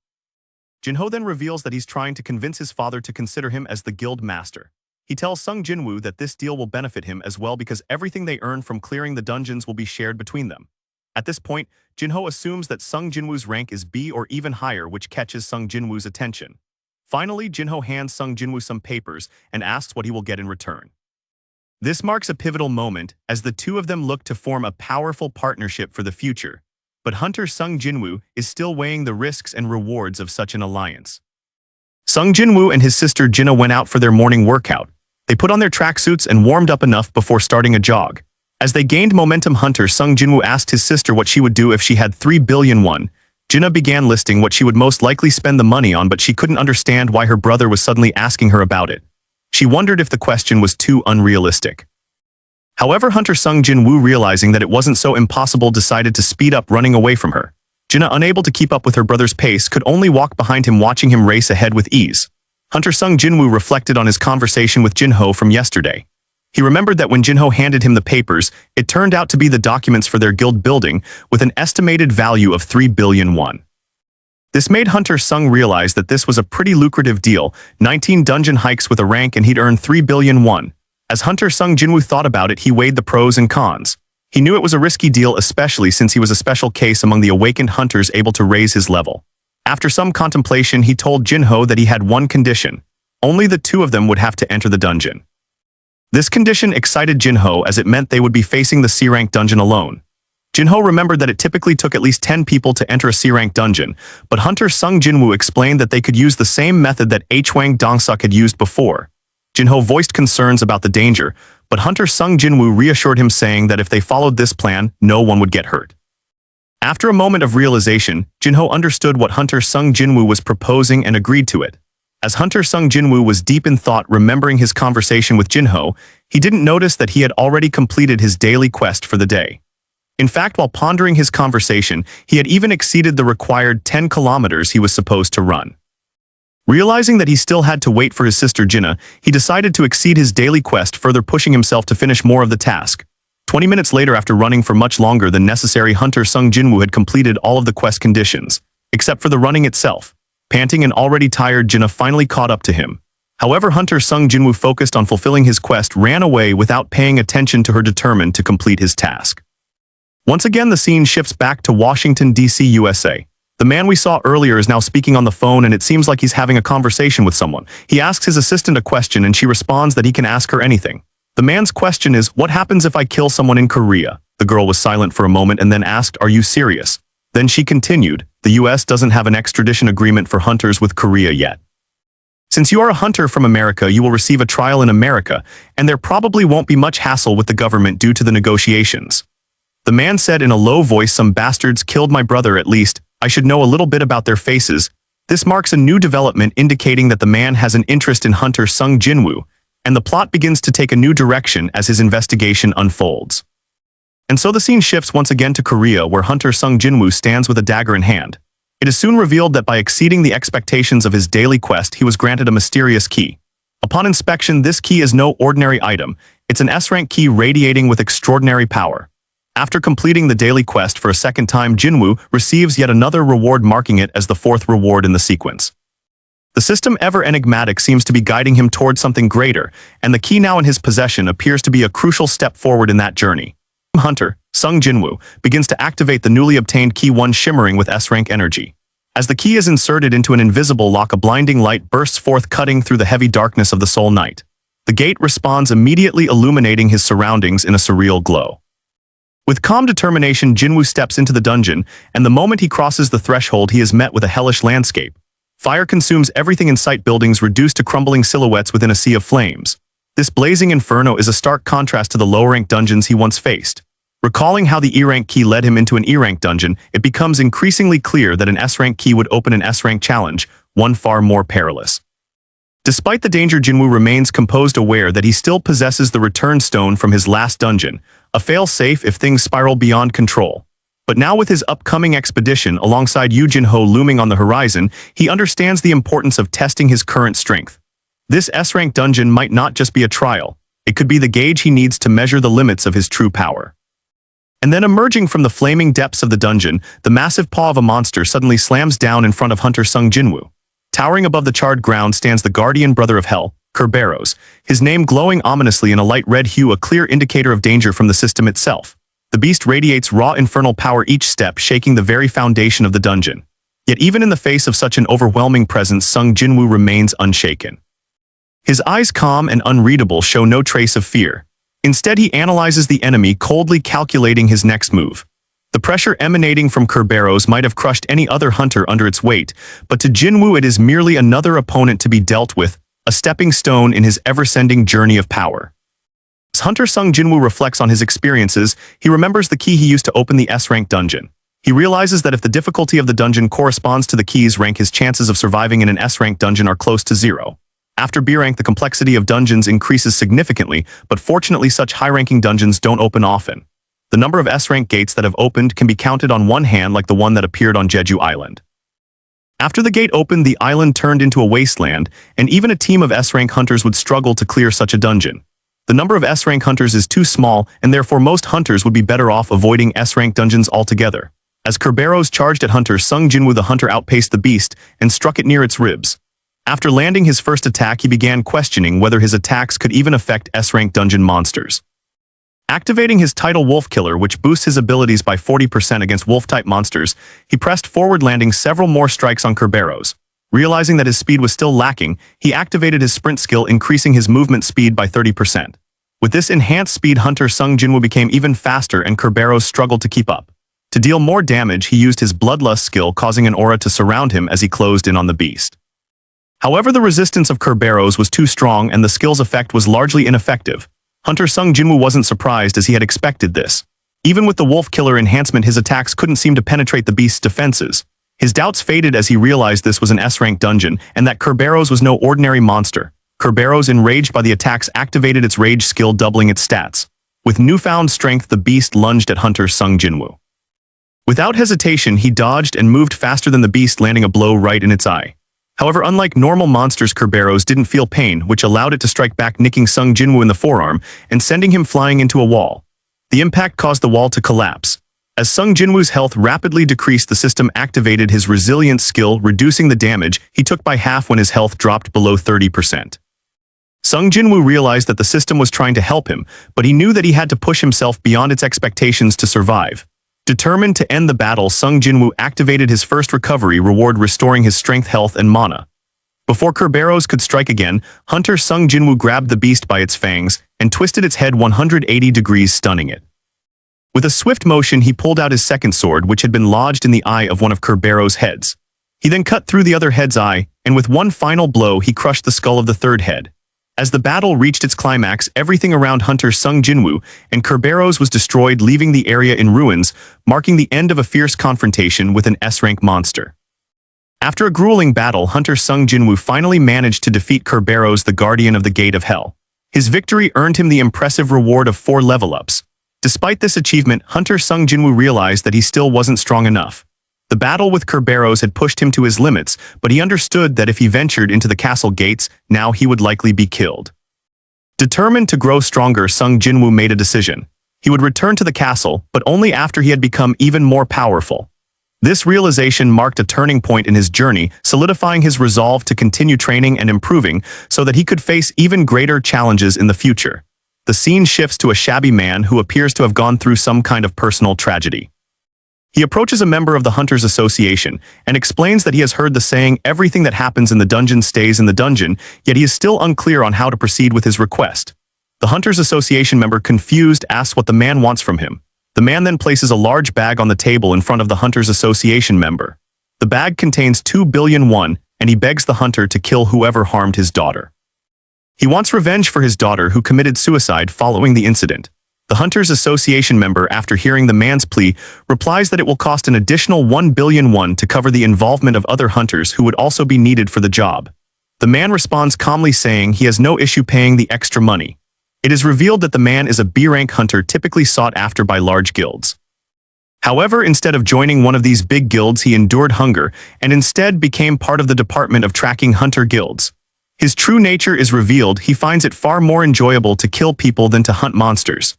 Jinho then reveals that he's trying to convince his father to consider him as the guild master. He tells Sung Jinwoo that this deal will benefit him as well because everything they earn from clearing the dungeons will be shared between them. At this point, Jinho assumes that Sung Jinwoo's rank is B or even higher, which catches Sung Jinwoo's attention. Finally, Jinho hands Sung Jinwoo some papers and asks what he will get in return. This marks a pivotal moment as the two of them look to form a powerful partnership for the future. But Hunter Sung Jinwoo is still weighing the risks and rewards of such an alliance. Sung Jinwoo and his sister Jinna went out for their morning workout. They put on their tracksuits and warmed up enough before starting a jog. As they gained momentum, Hunter Sung Jinwoo asked his sister what she would do if she had 3 billion won. Jinna began listing what she would most likely spend the money on, but she couldn't understand why her brother was suddenly asking her about it. She wondered if the question was too unrealistic. However, Hunter Sung Jinwoo, realizing that it wasn't so impossible, decided to speed up, running away from her. Jinna, unable to keep up with her brother's pace, could only walk behind him, watching him race ahead with ease. Hunter Sung Jinwoo reflected on his conversation with Jinho from yesterday. He remembered that when Jinho handed him the papers, it turned out to be the documents for their guild building with an estimated value of 3 billion won. This made Hunter Sung realize that this was a pretty lucrative deal, 19 dungeon hikes with a rank, and he'd earn 3 billion won. As Hunter Sung Jinwoo thought about it, he weighed the pros and cons. He knew it was a risky deal, especially since he was a special case among the awakened hunters able to raise his level. After some contemplation, he told Jinho that he had one condition. Only the two of them would have to enter the dungeon. This condition excited Jinho as it meant they would be facing the C-rank dungeon alone. Jinho remembered that it typically took at least 10 people to enter a C-rank dungeon, but Hunter Sung Jinwoo explained that they could use the same method that Hwang Dongsuk had used before. Jinho voiced concerns about the danger, but Hunter Sung Jinwoo reassured him, saying that if they followed this plan, no one would get hurt. After a moment of realization, Jinho understood what Hunter Sung Jinwoo was proposing and agreed to it. As Hunter Sung Jinwoo was deep in thought, remembering his conversation with Jinho, he didn't notice that he had already completed his daily quest for the day. In fact, while pondering his conversation, he had even exceeded the required 10 kilometers he was supposed to run. Realizing that he still had to wait for his sister Jinna, he decided to exceed his daily quest, further pushing himself to finish more of the task. 20 minutes later, after running for much longer than necessary, Hunter Sung Jinwoo had completed all of the quest conditions, except for the running itself. Panting and already tired, Jinna finally caught up to him. However, Hunter Sung Jinwoo, focused on fulfilling his quest, ran away without paying attention to her, determined to complete his task. Once again, the scene shifts back to Washington, D.C., USA. The man we saw earlier is now speaking on the phone, and it seems like he's having a conversation with someone. He asks his assistant a question, and she responds that he can ask her anything. The man's question is, "What happens if I kill someone in Korea?" The girl was silent for a moment and then asked, "Are you serious?" Then she continued, "The US doesn't have an extradition agreement for hunters with Korea yet. Since you are a hunter from America, you will receive a trial in America, and there probably won't be much hassle with the government due to the negotiations." The man said in a low voice, "Some bastards killed my brother. At least I should know a little bit about their faces." This marks a new development, indicating that the man has an interest in Hunter Sung Jinwoo, and the plot begins to take a new direction as his investigation unfolds. And so the scene shifts once again to Korea, where Hunter Sung Jinwoo stands with a dagger in hand. It is soon revealed that by exceeding the expectations of his daily quest, he was granted a mysterious key. Upon inspection, this key is no ordinary item. It's an S-rank key radiating with extraordinary power. After completing the daily quest for a second time, Jinwoo receives yet another reward, marking it as the fourth reward in the sequence. The system, ever enigmatic, seems to be guiding him towards something greater, and the key now in his possession appears to be a crucial step forward in that journey. Hunter Sung Jinwoo begins to activate the newly obtained key 1, shimmering with S-rank energy. As the key is inserted into an invisible lock, a blinding light bursts forth, cutting through the heavy darkness of the soul night. The gate responds, immediately illuminating his surroundings in a surreal glow. With calm determination, Jinwoo steps into the dungeon, and the moment he crosses the threshold, he is met with a hellish landscape. Fire consumes everything in sight, buildings reduced to crumbling silhouettes within a sea of flames. This blazing inferno is a stark contrast to the low-rank dungeons he once faced. Recalling how the E-rank key led him into an E-rank dungeon, it becomes increasingly clear that an S-rank key would open an S-rank challenge, one far more perilous. Despite the danger, Jinwoo remains composed, aware that he still possesses the return stone from his last dungeon, a fail-safe if things spiral beyond control. But now, with his upcoming expedition alongside Yu Jinho looming on the horizon, he understands the importance of testing his current strength. This S-rank dungeon might not just be a trial, it could be the gauge he needs to measure the limits of his true power. And then, emerging from the flaming depths of the dungeon, the massive paw of a monster suddenly slams down in front of Hunter Sung Jinwoo. Towering above the charred ground stands the guardian brother of hell, Kerberos, his name glowing ominously in a light red hue, a clear indicator of danger from the system itself. The beast radiates raw infernal power, each step shaking the very foundation of the dungeon. Yet even in the face of such an overwhelming presence, Sung Jinwoo remains unshaken. His eyes, calm and unreadable, show no trace of fear. Instead, he analyzes the enemy, coldly calculating his next move. The pressure emanating from Kerberos might have crushed any other hunter under its weight, but to Jinwoo it is merely another opponent to be dealt with, a stepping stone in his ever-ascending journey of power. As Hunter Sung Jinwoo reflects on his experiences, he remembers the key he used to open the S-rank dungeon. He realizes that if the difficulty of the dungeon corresponds to the key's rank, his chances of surviving in an S-rank dungeon are close to zero. After B rank, the complexity of dungeons increases significantly, but fortunately such high-ranking dungeons don't open often. The number of S-rank gates that have opened can be counted on one hand, like the one that appeared on Jeju Island. After the gate opened, the island turned into a wasteland, and even a team of S-rank hunters would struggle to clear such a dungeon. The number of S-rank hunters is too small, and therefore most hunters would be better off avoiding S-rank dungeons altogether. As Kerberos charged at Hunter Sung Jinwoo, the hunter outpaced the beast and struck it near its ribs. After landing his first attack, he began questioning whether his attacks could even affect S-rank dungeon monsters. Activating his title Wolf Killer, which boosts his abilities by 40% against wolf-type monsters, he pressed forward, landing several more strikes on Kerberos. Realizing that his speed was still lacking, he activated his sprint skill, increasing his movement speed by 30%. With this enhanced speed, Hunter Sung Jinwoo became even faster and Kerberos struggled to keep up. To deal more damage, he used his Bloodlust skill, causing an aura to surround him as he closed in on the beast. However, the resistance of Kerberos was too strong and the skill's effect was largely ineffective. Hunter Sung Jinwoo wasn't surprised, as he had expected this. Even with the Wolf Killer enhancement, his attacks couldn't seem to penetrate the beast's defenses. His doubts faded as he realized this was an S-rank dungeon and that Kerberos was no ordinary monster. Kerberos, enraged by the attacks, activated its rage skill, doubling its stats. With newfound strength, the beast lunged at Hunter Sung Jinwoo. Without hesitation, he dodged and moved faster than the beast, landing a blow right in its eye. However, unlike normal monsters, Kerberos didn't feel pain, which allowed it to strike back, nicking Sung Jinwoo in the forearm and sending him flying into a wall. The impact caused the wall to collapse. As Sung Jinwoo's health rapidly decreased, the system activated his resilience skill, reducing the damage he took by half when his health dropped below 30%. Sung Jinwoo realized that the system was trying to help him, but he knew that he had to push himself beyond its expectations to survive. Determined to end the battle, Sung Jinwoo activated his first recovery reward, restoring his strength, health, and mana. Before Kerberos could strike again, Hunter Sung Jinwoo grabbed the beast by its fangs and twisted its head 180 degrees, stunning it. With a swift motion, he pulled out his second sword, which had been lodged in the eye of one of Kerberos' heads. He then cut through the other head's eye, and with one final blow, he crushed the skull of the third head. As the battle reached its climax, everything around Hunter Sung Jinwoo and Kerberos was destroyed, leaving the area in ruins, marking the end of a fierce confrontation with an S-rank monster. After a grueling battle, Hunter Sung Jinwoo finally managed to defeat Kerberos, the Guardian of the Gate of Hell. His victory earned him the impressive reward of 4 level-ups. Despite this achievement, Hunter Sung Jinwoo realized that he still wasn't strong enough. The battle with Kerberos had pushed him to his limits, but he understood that if he ventured into the castle gates, now he would likely be killed. Determined to grow stronger, Sung Jinwoo made a decision. He would return to the castle, but only after he had become even more powerful. This realization marked a turning point in his journey, solidifying his resolve to continue training and improving so that he could face even greater challenges in the future. The scene shifts to a shabby man who appears to have gone through some kind of personal tragedy. He approaches a member of the Hunters Association and explains that he has heard the saying, "Everything that happens in the dungeon stays in the dungeon," yet he is still unclear on how to proceed with his request. The Hunters Association member, confused, asks what the man wants from him. The man then places a large bag on the table in front of the Hunters Association member. The bag contains 2 billion won, and he begs the hunter to kill whoever harmed his daughter. He wants revenge for his daughter, who committed suicide following the incident. The Hunters Association member, after hearing the man's plea, replies that it will cost an additional 1 billion won to cover the involvement of other hunters who would also be needed for the job. The man responds calmly, saying he has no issue paying the extra money. It is revealed that the man is a B-rank hunter typically sought after by large guilds. However, instead of joining one of these big guilds, he endured hunger and instead became part of the department of tracking hunter guilds. His true nature is revealed. He finds it far more enjoyable to kill people than to hunt monsters.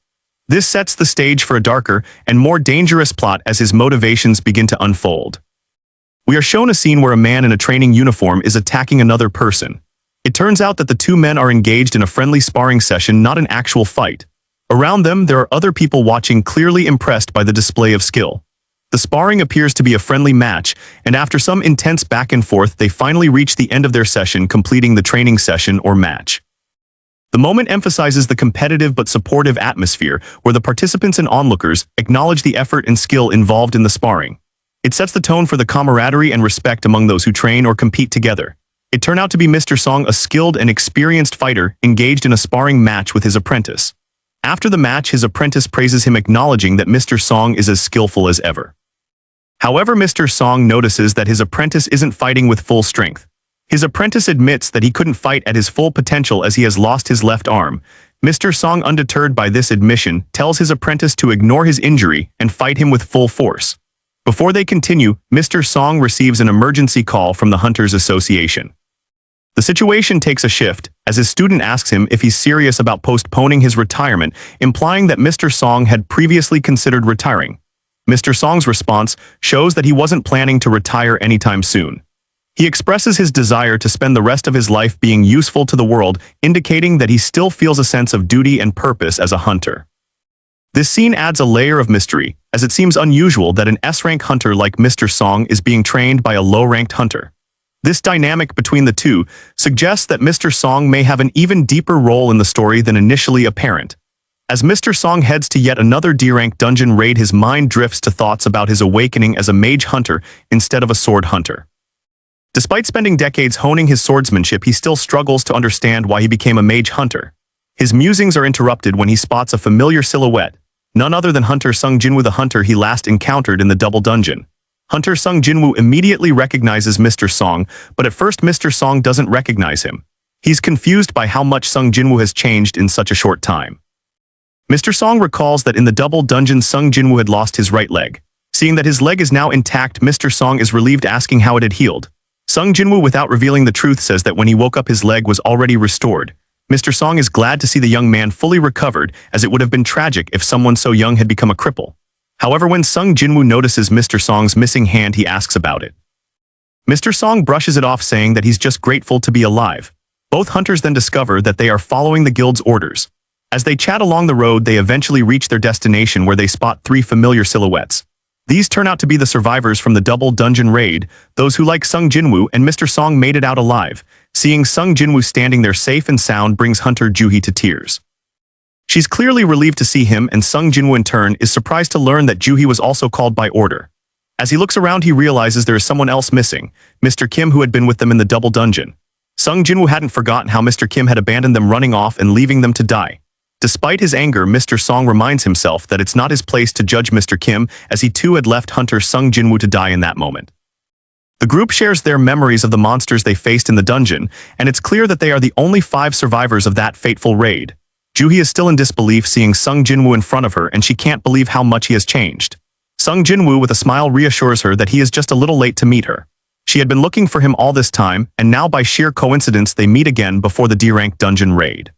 This sets the stage for a darker and more dangerous plot as his motivations begin to unfold. We are shown a scene where a man in a training uniform is attacking another person. It turns out that the two men are engaged in a friendly sparring session, not an actual fight. Around them, there are other people watching, clearly impressed by the display of skill. The sparring appears to be a friendly match, and after some intense back and forth, they finally reach the end of their session, completing the training session or match. The moment emphasizes the competitive but supportive atmosphere, where the participants and onlookers acknowledge the effort and skill involved in the sparring. It sets the tone for the camaraderie and respect among those who train or compete together. It turned out to be Mr. Song, a skilled and experienced fighter, engaged in a sparring match with his apprentice. After the match, his apprentice praises him, acknowledging that Mr. Song is as skillful as ever. However, Mr. Song notices that his apprentice isn't fighting with full strength. His apprentice admits that he couldn't fight at his full potential as he has lost his left arm. Mr. Song, undeterred by this admission, tells his apprentice to ignore his injury and fight him with full force. Before they continue, Mr. Song receives an emergency call from the Hunters Association. The situation takes a shift, as his student asks him if he's serious about postponing his retirement, implying that Mr. Song had previously considered retiring. Mr. Song's response shows that he wasn't planning to retire anytime soon. He expresses his desire to spend the rest of his life being useful to the world, indicating that he still feels a sense of duty and purpose as a hunter. This scene adds a layer of mystery, as it seems unusual that an S-rank hunter like Mr. Song is being trained by a low-ranked hunter. This dynamic between the two suggests that Mr. Song may have an even deeper role in the story than initially apparent. As Mr. Song heads to yet another D-rank dungeon raid, his mind drifts to thoughts about his awakening as a mage hunter instead of a sword hunter. Despite spending decades honing his swordsmanship, he still struggles to understand why he became a mage hunter. His musings are interrupted when he spots a familiar silhouette, none other than Hunter Sung Jinwoo, the hunter he last encountered in the double dungeon. Hunter Sung Jinwoo immediately recognizes Mr. Song, but at first Mr. Song doesn't recognize him. He's confused by how much Sung Jinwoo has changed in such a short time. Mr. Song recalls that in the double dungeon Sung Jinwoo had lost his right leg. Seeing that his leg is now intact, Mr. Song is relieved, asking how it had healed. Sung Jinwoo, without revealing the truth, says that when he woke up his leg was already restored. Mr. Song is glad to see the young man fully recovered, as it would have been tragic if someone so young had become a cripple. However, when Sung Jinwoo notices Mr. Song's missing hand, he asks about it. Mr. Song brushes it off, saying that he's just grateful to be alive. Both hunters then discover that they are following the guild's orders. As they chat along the road, they eventually reach their destination, where they spot three familiar silhouettes. These turn out to be the survivors from the double dungeon raid, those who, like Sung Jinwoo and Mr. Song, made it out alive. Seeing Sung Jinwoo standing there safe and sound brings Hunter Juhee to tears. She's clearly relieved to see him, and Sung Jinwoo in turn is surprised to learn that Juhee was also called by order. As he looks around, he realizes there is someone else missing, Mr. Kim, who had been with them in the double dungeon. Sung Jinwoo hadn't forgotten how Mr. Kim had abandoned them, running off and leaving them to die. Despite his anger, Mr. Song reminds himself that it's not his place to judge Mr. Kim, as he too had left Hunter Sung Jinwoo to die in that moment. The group shares their memories of the monsters they faced in the dungeon, and it's clear that they are the only 5 survivors of that fateful raid. Juhee is still in disbelief, seeing Sung Jinwoo in front of her, and she can't believe how much he has changed. Sung Jinwoo, with a smile, reassures her that he is just a little late to meet her. She had been looking for him all this time, and now by sheer coincidence they meet again before the D-rank dungeon raid.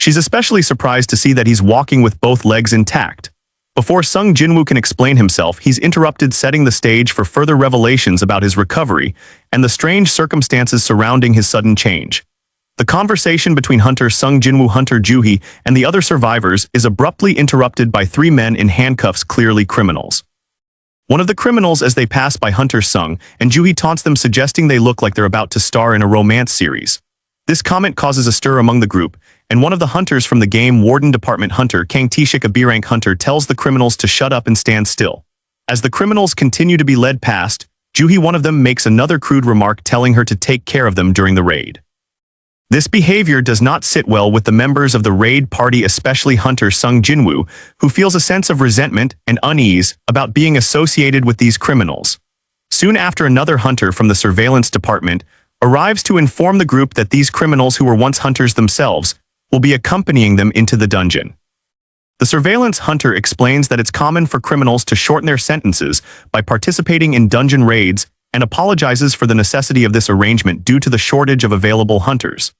She's especially surprised to see that he's walking with both legs intact. Before Sung Jinwoo can explain himself, he's interrupted, setting the stage for further revelations about his recovery and the strange circumstances surrounding his sudden change. The conversation between Hunter Sung Jinwoo, Hunter Juhee, and the other survivors is abruptly interrupted by 3 men in handcuffs, clearly criminals. One of the criminals, as they pass by Hunter Sung and Juhee, taunts them, suggesting they look like they're about to star in a romance series. This comment causes a stir among the group, and one of the hunters from the game warden department, Hunter Kang Tae-shik, a B-rank hunter, tells the criminals to shut up and stand still. As the criminals continue to be led past, Juhee, one of them, makes another crude remark, telling her to take care of them during the raid. This behavior does not sit well with the members of the raid party, especially Hunter Sung Jinwoo, who feels a sense of resentment and unease about being associated with these criminals. Soon after, another hunter from the surveillance department arrives to inform the group that these criminals, who were once hunters themselves, will be accompanying them into the dungeon. The surveillance hunter explains that it's common for criminals to shorten their sentences by participating in dungeon raids, and apologizes for the necessity of this arrangement due to the shortage of available hunters.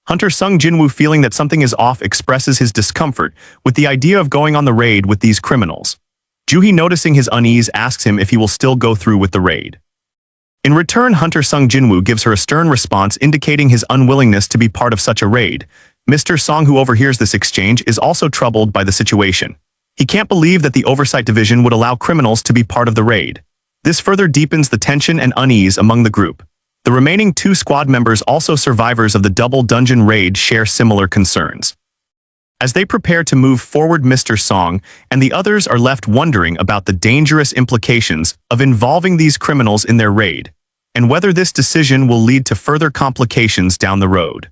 Hunter Sung Jinwoo, feeling that something is off, expresses his discomfort with the idea of going on the raid with these criminals. Juhee, noticing his unease, asks him if he will still go through with the raid. In return, Hunter Sung Jinwoo gives her a stern response, indicating his unwillingness to be part of such a raid. Mr. Song, who overhears this exchange, is also troubled by the situation. He can't believe that the Oversight Division would allow criminals to be part of the raid. This further deepens the tension and unease among the group. The remaining 2 squad members, also survivors of the double dungeon raid, share similar concerns. As they prepare to move forward, Mr. Song and the others are left wondering about the dangerous implications of involving these criminals in their raid, and whether this decision will lead to further complications down the road.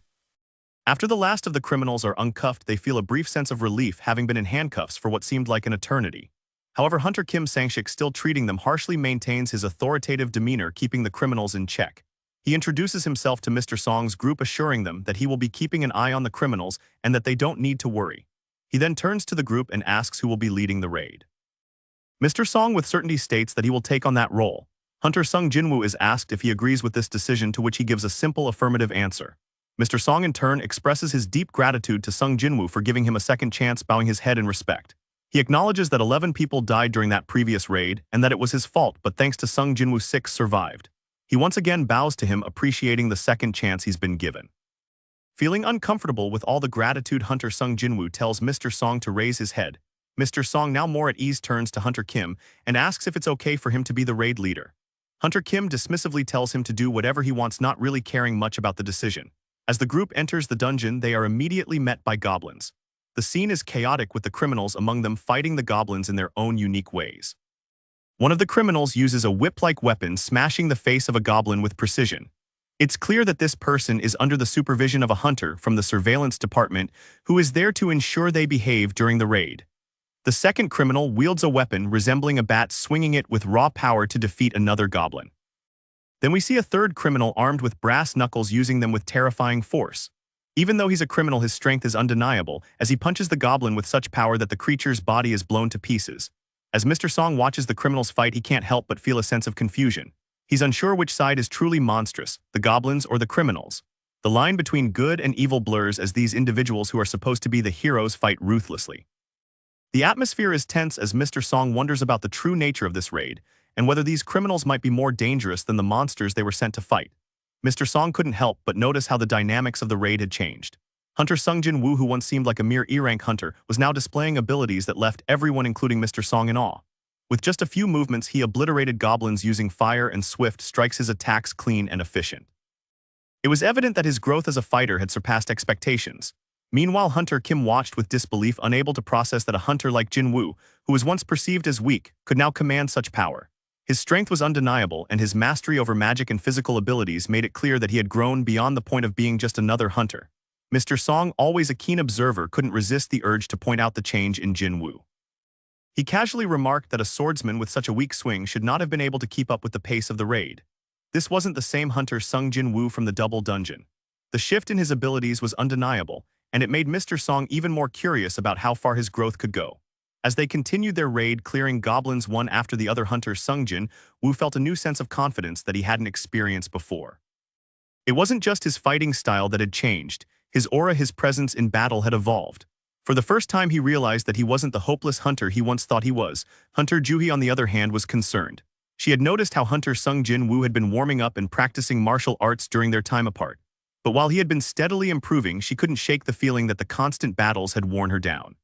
After the last of the criminals are uncuffed, they feel a brief sense of relief, having been in handcuffs for what seemed like an eternity. However, Hunter Kim Sang-shik, still treating them harshly, maintains his authoritative demeanor, keeping the criminals in check. He introduces himself to Mr. Song's group, assuring them that he will be keeping an eye on the criminals and that they don't need to worry. He then turns to the group and asks who will be leading the raid. Mr. Song with certainty states that he will take on that role. Hunter Sung Jinwoo is asked if he agrees with this decision, to which he gives a simple affirmative answer. Mr. Song in turn expresses his deep gratitude to Sung Jinwoo for giving him a second chance, bowing his head in respect. He acknowledges that 11 people died during that previous raid and that it was his fault, but thanks to Sung Jinwoo, 6 survived. He once again bows to him, appreciating the second chance he's been given. Feeling uncomfortable with all the gratitude, Hunter Sung Jin Woo tells Mr. Song to raise his head. Mr. Song, now more at ease, turns to Hunter Kim and asks if it's okay for him to be the raid leader. Hunter Kim dismissively tells him to do whatever he wants, not really caring much about the decision. As the group enters the dungeon, they are immediately met by goblins. The scene is chaotic, with the criminals among them fighting the goblins in their own unique ways. One of the criminals uses a whip-like weapon, smashing the face of a goblin with precision. It's clear that this person is under the supervision of a hunter from the surveillance department who is there to ensure they behave during the raid. The second criminal wields a weapon resembling a bat, swinging it with raw power to defeat another goblin. Then we see a third criminal armed with brass knuckles, using them with terrifying force. Even though he's a criminal, his strength is undeniable, as he punches the goblin with such power that the creature's body is blown to pieces. As Mr. Song watches the criminals fight, he can't help but feel a sense of confusion. He's unsure which side is truly monstrous, the goblins or the criminals. The line between good and evil blurs as these individuals who are supposed to be the heroes fight ruthlessly. The atmosphere is tense as Mr. Song wonders about the true nature of this raid, and whether these criminals might be more dangerous than the monsters they were sent to fight. Mr. Song couldn't help but notice how the dynamics of the raid had changed. Hunter Sung Jin Woo, who once seemed like a mere E-rank hunter, was now displaying abilities that left everyone, including Mr. Song, in awe. With just a few movements, he obliterated goblins using fire and swift strikes, his attacks clean and efficient. It was evident that his growth as a fighter had surpassed expectations. Meanwhile, Hunter Kim watched with disbelief, unable to process that a hunter like Jin Woo, who was once perceived as weak, could now command such power. His strength was undeniable, and his mastery over magic and physical abilities made it clear that he had grown beyond the point of being just another hunter. Mr. Song, always a keen observer, couldn't resist the urge to point out the change in Jin Woo. He casually remarked that a swordsman with such a weak swing should not have been able to keep up with the pace of the raid. This wasn't the same Hunter Sung Jin Woo from the double dungeon. The shift in his abilities was undeniable, and it made Mr. Song even more curious about how far his growth could go. As they continued their raid, clearing goblins one after the other, Hunter Sung Jin Woo felt a new sense of confidence that he hadn't experienced before. It wasn't just his fighting style that had changed. His aura, his presence in battle had evolved. For the first time, he realized that he wasn't the hopeless hunter he once thought he was. Hunter Juhi, on the other hand, was concerned. She had noticed how Hunter Sung Jin Woo had been warming up and practicing martial arts during their time apart. But while he had been steadily improving, she couldn't shake the feeling that the constant battles had worn her down.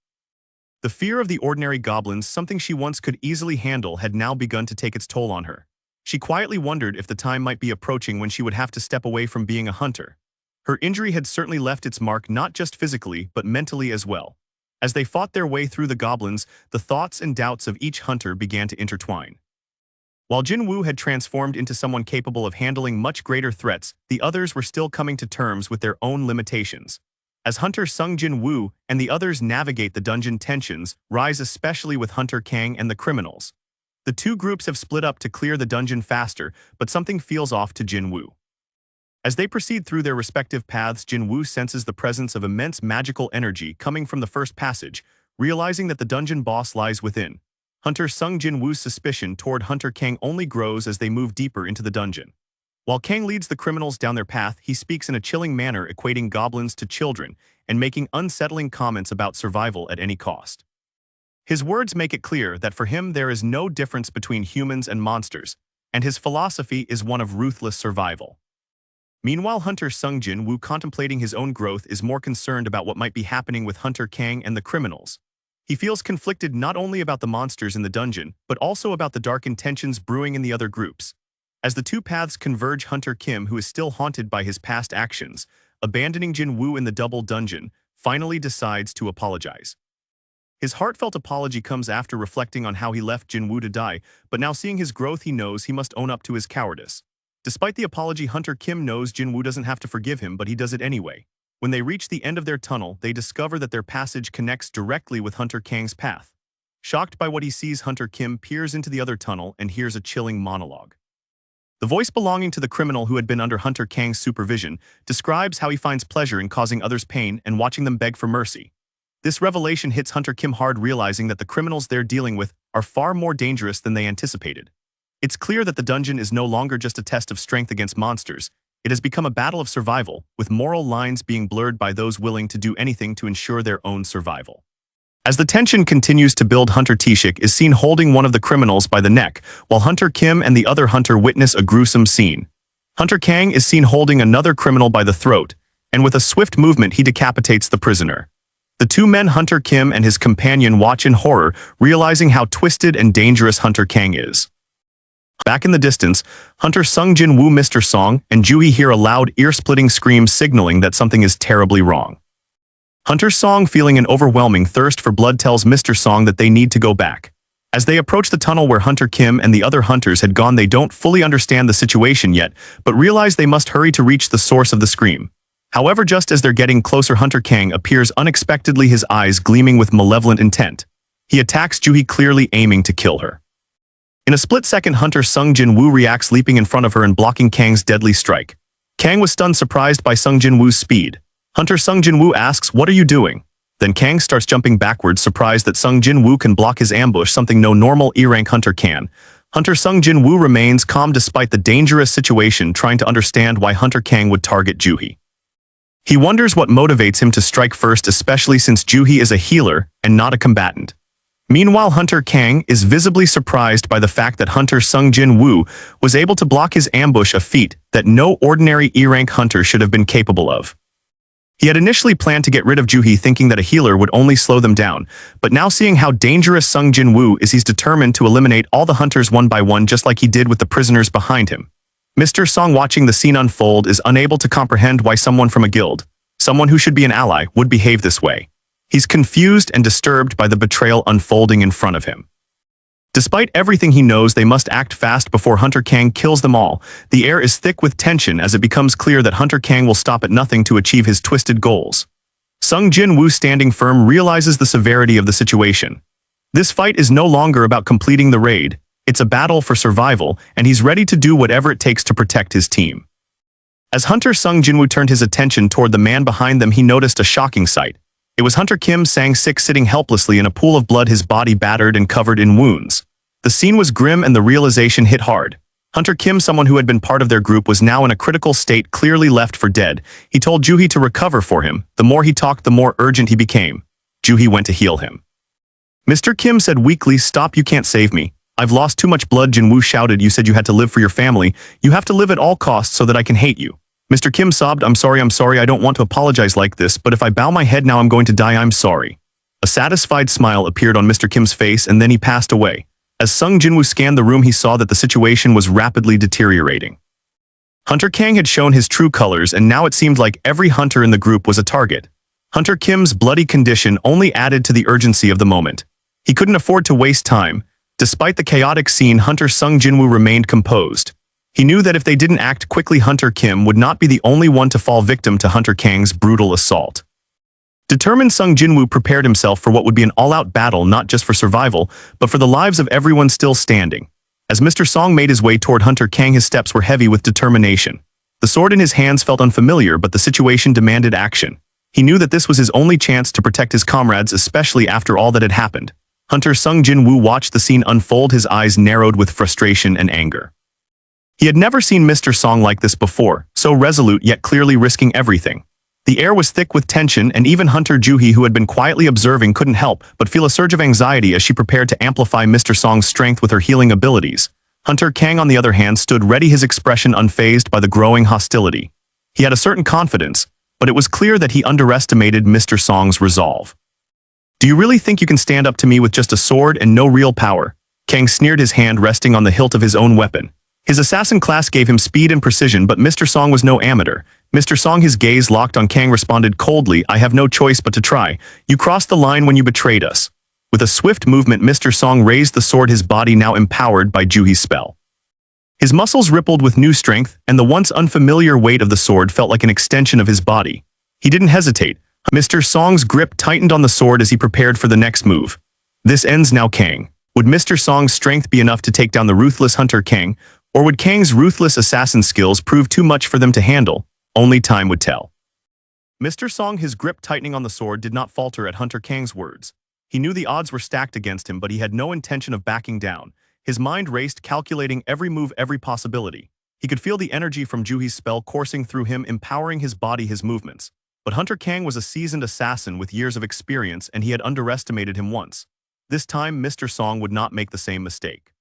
The fear of the ordinary goblins, something she once could easily handle, had now begun to take its toll on her. She quietly wondered if the time might be approaching when she would have to step away from being a hunter. Her injury had certainly left its mark, not just physically, but mentally as well. As they fought their way through the goblins, the thoughts and doubts of each hunter began to intertwine. While Jin Woo had transformed into someone capable of handling much greater threats, the others were still coming to terms with their own limitations. As Hunter Sung Jin Woo and the others navigate the dungeon, tensions rise, especially with Hunter Kang and the criminals. The two groups have split up to clear the dungeon faster, but something feels off to Jin Woo. As they proceed through their respective paths, Jin Woo senses the presence of immense magical energy coming from the first passage, realizing that the dungeon boss lies within. Hunter Sung Jin Woo's suspicion toward Hunter Kang only grows as they move deeper into the dungeon. While Kang leads the criminals down their path, he speaks in a chilling manner, equating goblins to children and making unsettling comments about survival at any cost. His words make it clear that for him there is no difference between humans and monsters, and his philosophy is one of ruthless survival. Meanwhile, Hunter Sung Jin Woo, contemplating his own growth, is more concerned about what might be happening with Hunter Kang and the criminals. He feels conflicted not only about the monsters in the dungeon, but also about the dark intentions brewing in the other groups. As the two paths converge, Hunter Kim, who is still haunted by his past actions, abandoning Jin Woo in the double dungeon, finally decides to apologize. His heartfelt apology comes after reflecting on how he left Jin Woo to die, but now seeing his growth, he knows he must own up to his cowardice. Despite the apology, Hunter Kim knows Jin Woo doesn't have to forgive him, but he does it anyway. When they reach the end of their tunnel, they discover that their passage connects directly with Hunter Kang's path. Shocked by what he sees, Hunter Kim peers into the other tunnel and hears a chilling monologue. The voice, belonging to the criminal who had been under Hunter Kang's supervision, describes how he finds pleasure in causing others pain and watching them beg for mercy. This revelation hits Hunter Kim hard, realizing that the criminals they're dealing with are far more dangerous than they anticipated. It's clear that the dungeon is no longer just a test of strength against monsters. It has become a battle of survival, with moral lines being blurred by those willing to do anything to ensure their own survival. As the tension continues to build, Hunter Tishik is seen holding one of the criminals by the neck, while Hunter Kim and the other hunter witness a gruesome scene. Hunter Kang is seen holding another criminal by the throat, and with a swift movement he decapitates the prisoner. The two men, Hunter Kim and his companion, watch in horror, realizing how twisted and dangerous Hunter Kang is. Back in the distance, Hunter Sung Jin Woo, Mr. Song, and Juhee hear a loud, ear-splitting scream signaling that something is terribly wrong. Hunter Song, feeling an overwhelming thirst for blood, tells Mr. Song that they need to go back. As they approach the tunnel where Hunter Kim and the other hunters had gone, they don't fully understand the situation yet, but realize they must hurry to reach the source of the scream. However, just as they're getting closer, Hunter Kang appears unexpectedly, his eyes gleaming with malevolent intent. He attacks Juhee, clearly aiming to kill her. In a split second, Hunter Sung Jin Woo reacts, leaping in front of her and blocking Kang's deadly strike. Kang was stunned, surprised by Sung Jin Woo's speed. Hunter Sung Jin Woo asks, "What are you doing?" Then Kang starts jumping backwards, surprised that Sung Jin Woo can block his ambush, something no normal E-rank hunter can. Hunter Sung Jin Woo remains calm despite the dangerous situation, trying to understand why Hunter Kang would target Juhee. He wonders what motivates him to strike first, especially since Juhee is a healer and not a combatant. Meanwhile, Hunter Kang is visibly surprised by the fact that Hunter Sung Jin Woo was able to block his ambush, a feat that no ordinary E-rank hunter should have been capable of. He had initially planned to get rid of Juhee, thinking that a healer would only slow them down, but now seeing how dangerous Sung Jin Woo is, he's determined to eliminate all the hunters one by one, just like he did with the prisoners behind him. Mr. Song, watching the scene unfold, is unable to comprehend why someone from a guild, someone who should be an ally, would behave this way. He's confused and disturbed by the betrayal unfolding in front of him. Despite everything he knows, they must act fast before Hunter Kang kills them all. The air is thick with tension as it becomes clear that Hunter Kang will stop at nothing to achieve his twisted goals. Sung Jin Woo, standing firm, realizes the severity of the situation. This fight is no longer about completing the raid, it's a battle for survival, and he's ready to do whatever it takes to protect his team. As Hunter Sung Jin Woo turned his attention toward the man behind them, he noticed a shocking sight. It was Hunter Kim Sang-sik sitting helplessly in a pool of blood, his body battered and covered in wounds. The scene was grim and the realization hit hard. Hunter Kim, someone who had been part of their group, was now in a critical state, clearly left for dead. He told Juhee to recover for him. The more he talked, the more urgent he became. Juhee went to heal him. Mr. Kim said weakly, "Stop, you can't save me. I've lost too much blood." Jin Woo shouted, "You said you had to live for your family. You have to live at all costs so that I can hate you." Mr. Kim sobbed, I'm sorry, I don't want to apologize like this, but if I bow my head now I'm going to die, I'm sorry." A satisfied smile appeared on Mr. Kim's face, and then he passed away. As Sung Jin Woo scanned the room, he saw that the situation was rapidly deteriorating. Hunter Kang had shown his true colors, and now it seemed like every hunter in the group was a target. Hunter Kim's bloody condition only added to the urgency of the moment. He couldn't afford to waste time. Despite the chaotic scene, Hunter Sung Jin Woo remained composed. He knew that if they didn't act quickly, Hunter Kim would not be the only one to fall victim to Hunter Kang's brutal assault. Determined, Sung Jin Woo prepared himself for what would be an all-out battle, not just for survival, but for the lives of everyone still standing. As Mr. Song made his way toward Hunter Kang, his steps were heavy with determination. The sword in his hands felt unfamiliar, but the situation demanded action. He knew that this was his only chance to protect his comrades, especially after all that had happened. Hunter Sung Jin Woo watched the scene unfold, his eyes narrowed with frustration and anger. He had never seen Mr. Song like this before, so resolute yet clearly risking everything. The air was thick with tension, and even Hunter Juhee, who had been quietly observing, couldn't help but feel a surge of anxiety as she prepared to amplify Mr. Song's strength with her healing abilities. Hunter Kang, on the other hand, stood ready, his expression unfazed by the growing hostility. He had a certain confidence, but it was clear that he underestimated Mr. Song's resolve. "Do you really think you can stand up to me with just a sword and no real power?" Kang sneered, his hand resting on the hilt of his own weapon. His assassin class gave him speed and precision, but Mr. Song was no amateur. Mr. Song, his gaze locked on Kang, responded coldly, "I have no choice but to try. You crossed the line when you betrayed us." With a swift movement, Mr. Song raised the sword, his body now empowered by Juhee's spell. His muscles rippled with new strength, and the once unfamiliar weight of the sword felt like an extension of his body. He didn't hesitate. Mr. Song's grip tightened on the sword as he prepared for the next move. "This ends now, Kang." Would Mr. Song's strength be enough to take down the ruthless Hunter Kang, or would Kang's ruthless assassin skills prove too much for them to handle? Only time would tell. Mr. Song, his grip tightening on the sword, did not falter at Hunter Kang's words. He knew the odds were stacked against him, but he had no intention of backing down. His mind raced, calculating every move, every possibility. He could feel the energy from Juhee's spell coursing through him, empowering his body, his movements. But Hunter Kang was a seasoned assassin with years of experience, and he had underestimated him once. This time, Mr. Song would not make the same mistake.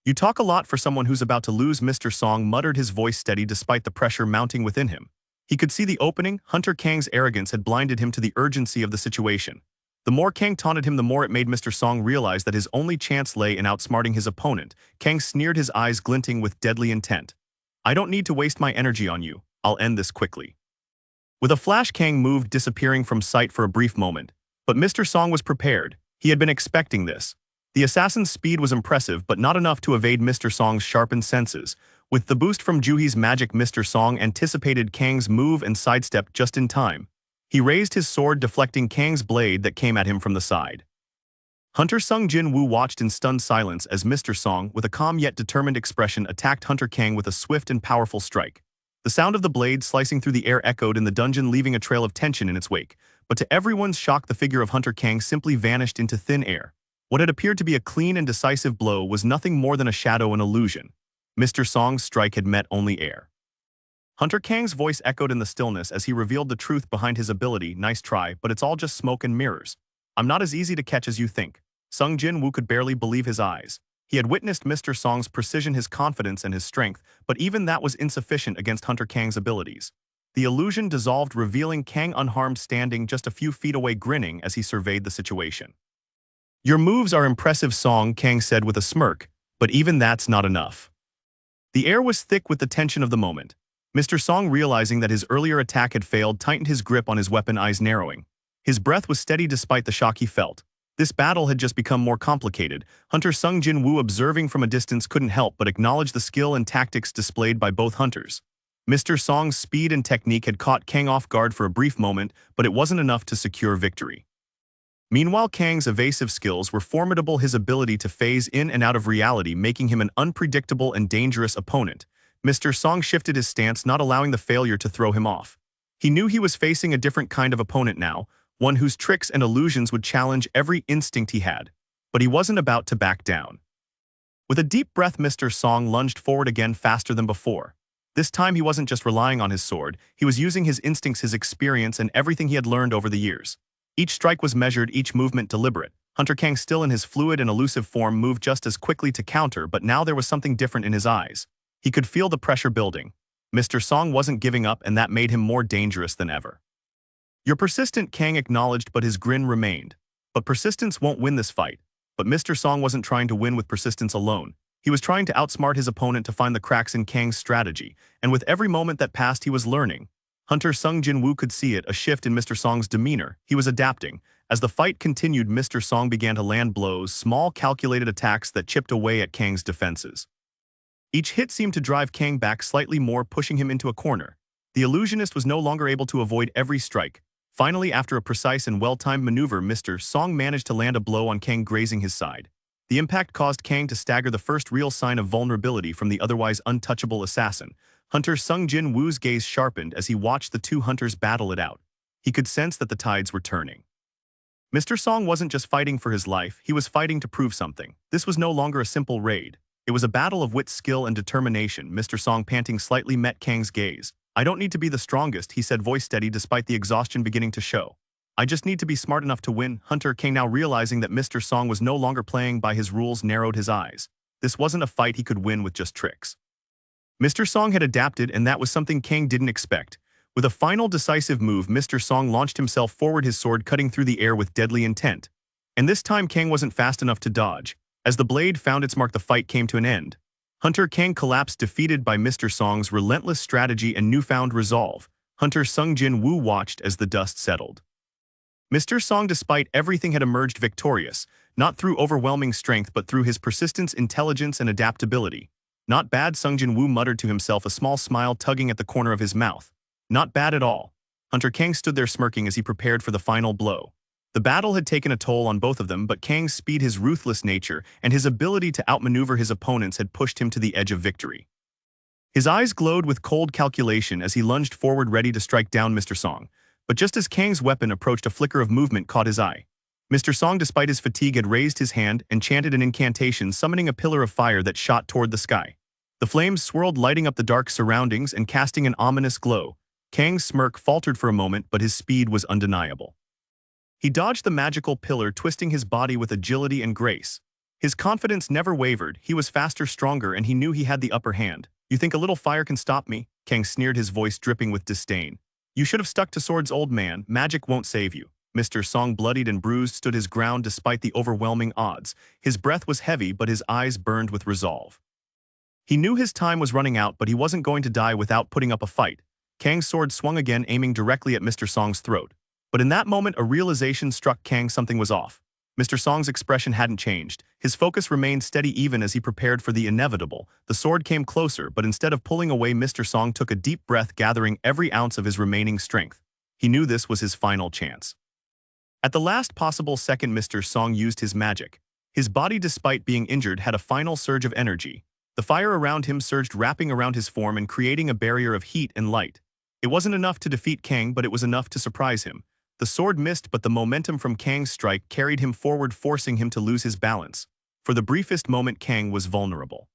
"You talk a lot for someone who's about to lose," Mr. Song muttered, his voice steady despite the pressure mounting within him. He could see the opening. Hunter Kang's arrogance had blinded him to the urgency of the situation. The more Kang taunted him, the more it made Mr. Song realize that his only chance lay in outsmarting his opponent. Kang sneered, his eyes glinting with deadly intent. "I don't need to waste my energy on you. I'll end this quickly." With a flash, Kang moved, disappearing from sight for a brief moment. But Mr. Song was prepared. He had been expecting this. The assassin's speed was impressive, but not enough to evade Mr. Song's sharpened senses. With the boost from Juhi's magic, Mr. Song anticipated Kang's move and sidestepped just in time. He raised his sword, deflecting Kang's blade that came at him from the side. Hunter Sung Jin Woo watched in stunned silence as Mr. Song, with a calm yet determined expression, attacked Hunter Kang with a swift and powerful strike. The sound of the blade slicing through the air echoed in the dungeon, leaving a trail of tension in its wake. But to everyone's shock, the figure of Hunter Kang simply vanished into thin air. What had appeared to be a clean and decisive blow was nothing more than a shadow, an illusion. Mr. Song's strike had met only air. Hunter Kang's voice echoed in the stillness as he revealed the truth behind his ability. "Nice try, but it's all just smoke and mirrors. I'm not as easy to catch as you think." Sung Jin Woo could barely believe his eyes. He had witnessed Mr. Song's precision, his confidence, and his strength, but even that was insufficient against Hunter Kang's abilities. The illusion dissolved, revealing Kang unharmed, standing just a few feet away, grinning as he surveyed the situation. "Your moves are impressive, Song," Kang said with a smirk, "but even that's not enough." The air was thick with the tension of the moment. Mr. Song, realizing that his earlier attack had failed, tightened his grip on his weapon, eyes narrowing. His breath was steady despite the shock he felt. This battle had just become more complicated. Hunter Sung Jin Woo, observing from a distance, couldn't help but acknowledge the skill and tactics displayed by both hunters. Mr. Song's speed and technique had caught Kang off guard for a brief moment, but it wasn't enough to secure victory. Meanwhile, Kang's evasive skills were formidable, his ability to phase in and out of reality making him an unpredictable and dangerous opponent. Mr. Song shifted his stance, not allowing the failure to throw him off. He knew he was facing a different kind of opponent now, one whose tricks and illusions would challenge every instinct he had. But he wasn't about to back down. With a deep breath, Mr. Song lunged forward again, faster than before. This time he wasn't just relying on his sword, he was using his instincts, his experience, and everything he had learned over the years. Each strike was measured, each movement deliberate. Hunter Kang, still in his fluid and elusive form, moved just as quickly to counter, but now there was something different in his eyes. He could feel the pressure building. Mr. Song wasn't giving up, and that made him more dangerous than ever. "You're persistent," Kang acknowledged, but his grin remained. "But persistence won't win this fight." But Mr. Song wasn't trying to win with persistence alone. He was trying to outsmart his opponent, to find the cracks in Kang's strategy, and with every moment that passed he was learning. Hunter Sung Jin Woo could see it, a shift in Mr. Song's demeanor. He was adapting. As the fight continued, Mr. Song began to land blows, small calculated attacks that chipped away at Kang's defenses. Each hit seemed to drive Kang back slightly more, pushing him into a corner. The illusionist was no longer able to avoid every strike. Finally, after a precise and well-timed maneuver, Mr. Song managed to land a blow on Kang, grazing his side. The impact caused Kang to stagger, the first real sign of vulnerability from the otherwise untouchable assassin. Hunter Sung Jin Woo's gaze sharpened as he watched the two hunters battle it out. He could sense that the tides were turning. Mr. Song wasn't just fighting for his life, he was fighting to prove something. This was no longer a simple raid. It was a battle of wit, skill, and determination. Mr. Song, panting slightly, met Kang's gaze. "I don't need to be the strongest," he said, voice steady despite the exhaustion beginning to show. "I just need to be smart enough to win." Hunter Kang, now realizing that Mr. Song was no longer playing by his rules, narrowed his eyes. This wasn't a fight he could win with just tricks. Mr. Song had adapted, and that was something Kang didn't expect. With a final decisive move, Mr. Song launched himself forward, his sword cutting through the air with deadly intent. And this time Kang wasn't fast enough to dodge. As the blade found its mark, the fight came to an end. Hunter Kang collapsed, defeated by Mr. Song's relentless strategy and newfound resolve. Hunter Sung Jin Woo watched as the dust settled. Mr. Song, despite everything, had emerged victorious, not through overwhelming strength but through his persistence, intelligence, and adaptability. "Not bad," Sung Jin Woo muttered to himself, a small smile tugging at the corner of his mouth. "Not bad at all." Hunter Kang stood there smirking as he prepared for the final blow. The battle had taken a toll on both of them, but Kang's speed, his ruthless nature, and his ability to outmaneuver his opponents had pushed him to the edge of victory. His eyes glowed with cold calculation as he lunged forward, ready to strike down Mr. Song. But just as Kang's weapon approached, a flicker of movement caught his eye. Mr. Song, despite his fatigue, had raised his hand and chanted an incantation, summoning a pillar of fire that shot toward the sky. The flames swirled, lighting up the dark surroundings and casting an ominous glow. Kang's smirk faltered for a moment, but his speed was undeniable. He dodged the magical pillar, twisting his body with agility and grace. His confidence never wavered, he was faster, stronger, and he knew he had the upper hand. "You think a little fire can stop me?" Kang sneered, his voice dripping with disdain. "You should have stuck to swords, old man. Magic won't save you." Mr. Song, bloodied and bruised, stood his ground despite the overwhelming odds. His breath was heavy, but his eyes burned with resolve. He knew his time was running out, but he wasn't going to die without putting up a fight. Kang's sword swung again, aiming directly at Mr. Song's throat. But in that moment, a realization struck Kang: something was off. Mr. Song's expression hadn't changed. His focus remained steady even as he prepared for the inevitable. The sword came closer, but instead of pulling away, Mr. Song took a deep breath, gathering every ounce of his remaining strength. He knew this was his final chance. At the last possible second, Mr. Song used his magic. His body, despite being injured, had a final surge of energy. The fire around him surged, wrapping around his form and creating a barrier of heat and light. It wasn't enough to defeat Kang, but it was enough to surprise him. The sword missed, but the momentum from Kang's strike carried him forward, forcing him to lose his balance. For the briefest moment, Kang was vulnerable.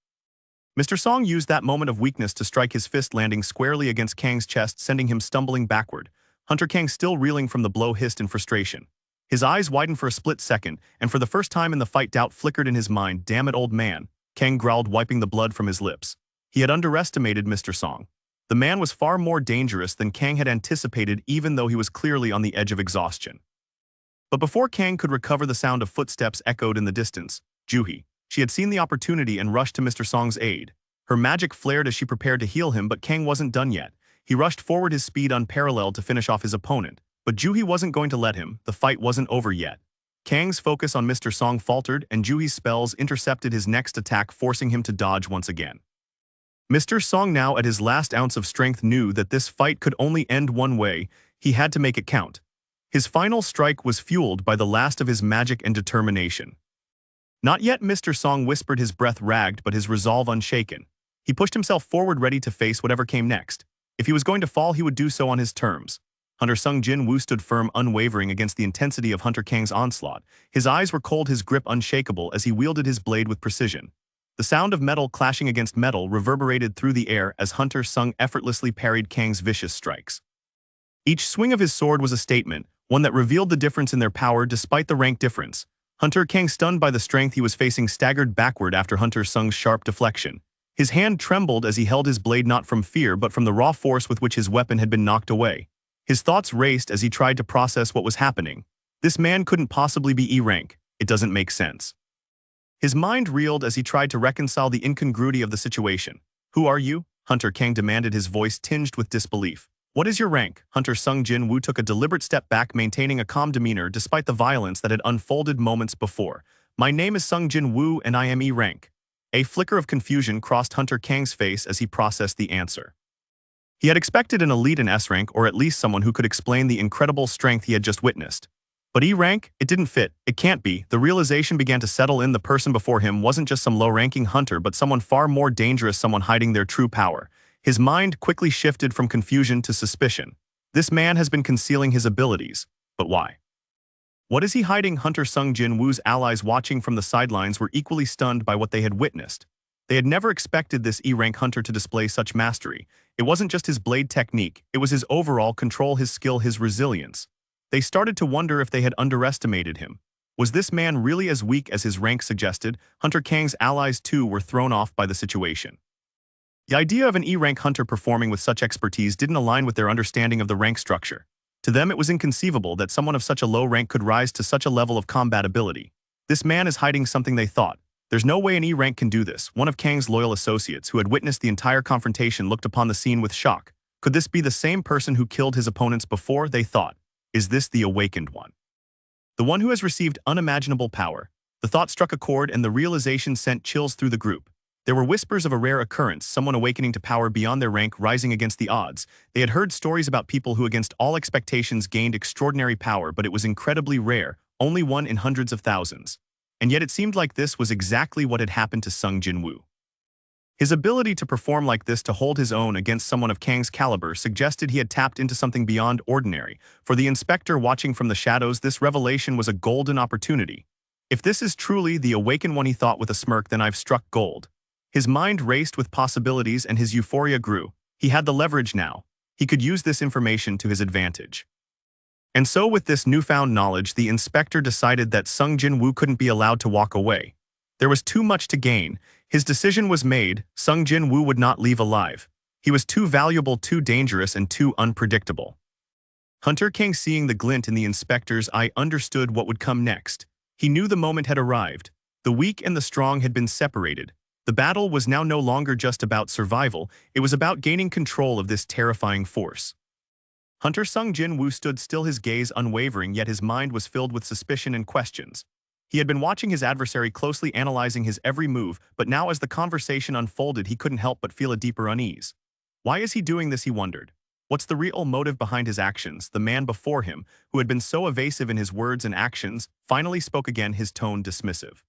Mr. Song used that moment of weakness to strike, his fist landing squarely against Kang's chest, sending him stumbling backward. Hunter Kang, still reeling from the blow, hissed in frustration. His eyes widened for a split second, and for the first time in the fight, doubt flickered in his mind. "Damn it, old man," Kang growled, wiping the blood from his lips. He had underestimated Mr. Song. The man was far more dangerous than Kang had anticipated, even though he was clearly on the edge of exhaustion. But before Kang could recover, the sound of footsteps echoed in the distance. Juhi. She had seen the opportunity and rushed to Mr. Song's aid. Her magic flared as she prepared to heal him, but Kang wasn't done yet. He rushed forward, his speed unparalleled, to finish off his opponent. But Juhi wasn't going to let him. The fight wasn't over yet. Kang's focus on Mr. Song faltered, and Juhi's spells intercepted his next attack, forcing him to dodge once again. Mr. Song, now at his last ounce of strength, knew that this fight could only end one way. He had to make it count. His final strike was fueled by the last of his magic and determination. "Not yet," Mr. Song whispered, his breath ragged but his resolve unshaken. He pushed himself forward, ready to face whatever came next. If he was going to fall, he would do so on his terms. Hunter Sung Jin Woo stood firm, unwavering against the intensity of Hunter Kang's onslaught. His eyes were cold, his grip unshakable as he wielded his blade with precision. The sound of metal clashing against metal reverberated through the air as Hunter Sung effortlessly parried Kang's vicious strikes. Each swing of his sword was a statement, one that revealed the difference in their power despite the rank difference. Hunter Kang, stunned by the strength he was facing, staggered backward after Hunter Sung's sharp deflection. His hand trembled as he held his blade, not from fear but from the raw force with which his weapon had been knocked away. His thoughts raced as he tried to process what was happening. This man couldn't possibly be E rank. It doesn't make sense. His mind reeled as he tried to reconcile the incongruity of the situation. "Who are you?" Hunter Kang demanded, his voice tinged with disbelief. "What is your rank?" Hunter Sung Jin Woo took a deliberate step back, maintaining a calm demeanor despite the violence that had unfolded moments before. "My name is Sung Jin Woo and I am E rank." A flicker of confusion crossed Hunter Kang's face as he processed the answer. He had expected an elite in S rank, or at least someone who could explain the incredible strength he had just witnessed. But E rank? It didn't fit. It can't be. The realization began to settle in. The person before him wasn't just some low-ranking hunter, but someone far more dangerous, someone hiding their true power. His mind quickly shifted from confusion to suspicion. This man has been concealing his abilities. But why? What is he hiding? Hunter Sung Jin Woo's allies, watching from the sidelines, were equally stunned by what they had witnessed. They had never expected this E-rank hunter to display such mastery. It wasn't just his blade technique, it was his overall control, his skill, his resilience. They started to wonder if they had underestimated him. Was this man really as weak as his rank suggested? Hunter Kang's allies too were thrown off by the situation. The idea of an E-rank hunter performing with such expertise didn't align with their understanding of the rank structure. To them, it was inconceivable that someone of such a low rank could rise to such a level of combat ability. This man is hiding something, they thought. There's no way an E-rank can do this. One of Kang's loyal associates, who had witnessed the entire confrontation, looked upon the scene with shock. Could this be the same person who killed his opponents before? They thought. Is this the awakened one? The one who has received unimaginable power? The thought struck a chord, and the realization sent chills through the group. There were whispers of a rare occurrence, someone awakening to power beyond their rank, rising against the odds. They had heard stories about people who, against all expectations, gained extraordinary power, but it was incredibly rare, only one in hundreds of thousands. And yet it seemed like this was exactly what had happened to Sung Jin Woo. His ability to perform like this, to hold his own against someone of Kang's caliber, suggested he had tapped into something beyond ordinary. For the inspector watching from the shadows, this revelation was a golden opportunity. If this is truly the awakened one, he thought with a smirk, then I've struck gold. His mind raced with possibilities and his euphoria grew. He had the leverage now. He could use this information to his advantage. And so with this newfound knowledge, the inspector decided that Sung Jin Woo couldn't be allowed to walk away. There was too much to gain. His decision was made. Jin Woo would not leave alive. He was too valuable, too dangerous, and too unpredictable. Hunter King, seeing the glint in the inspector's eye, understood what would come next. He knew the moment had arrived. The weak and the strong had been separated. The battle was now no longer just about survival, it was about gaining control of this terrifying force. Hunter Jin Woo stood still, his gaze unwavering, yet his mind was filled with suspicion and questions. He had been watching his adversary closely, analyzing his every move, but now as the conversation unfolded he couldn't help but feel a deeper unease. Why is he doing this, he wondered. What's the real motive behind his actions? The man before him, who had been so evasive in his words and actions, finally spoke again, his tone dismissive.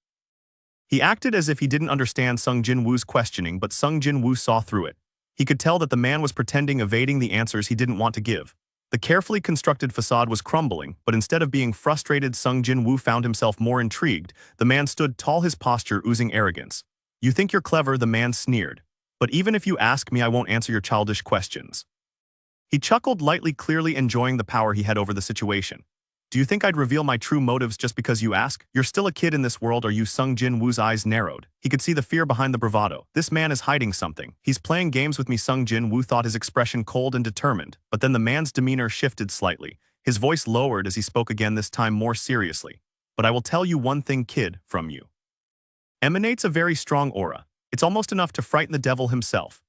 He acted as if he didn't understand Jin Woo's questioning, but Jin Woo saw through it. He could tell that the man was pretending, evading the answers he didn't want to give. The carefully constructed facade was crumbling, but instead of being frustrated, Jin Woo found himself more intrigued. The man stood tall, his posture oozing arrogance. "You think you're clever," the man sneered. "But even if you ask me, I won't answer your childish questions." He chuckled lightly, clearly enjoying the power he had over the situation. "Do you think I'd reveal my true motives just because you ask? You're still a kid in this world, are you?" Jin Woo's eyes narrowed. He could see the fear behind the bravado. This man is hiding something. He's playing games with me. Jin Woo thought, his expression cold and determined, but then the man's demeanor shifted slightly. His voice lowered as he spoke again, this time more seriously. "But I will tell you one thing, kid, from you emanates a very strong aura. It's almost enough to frighten the devil himself."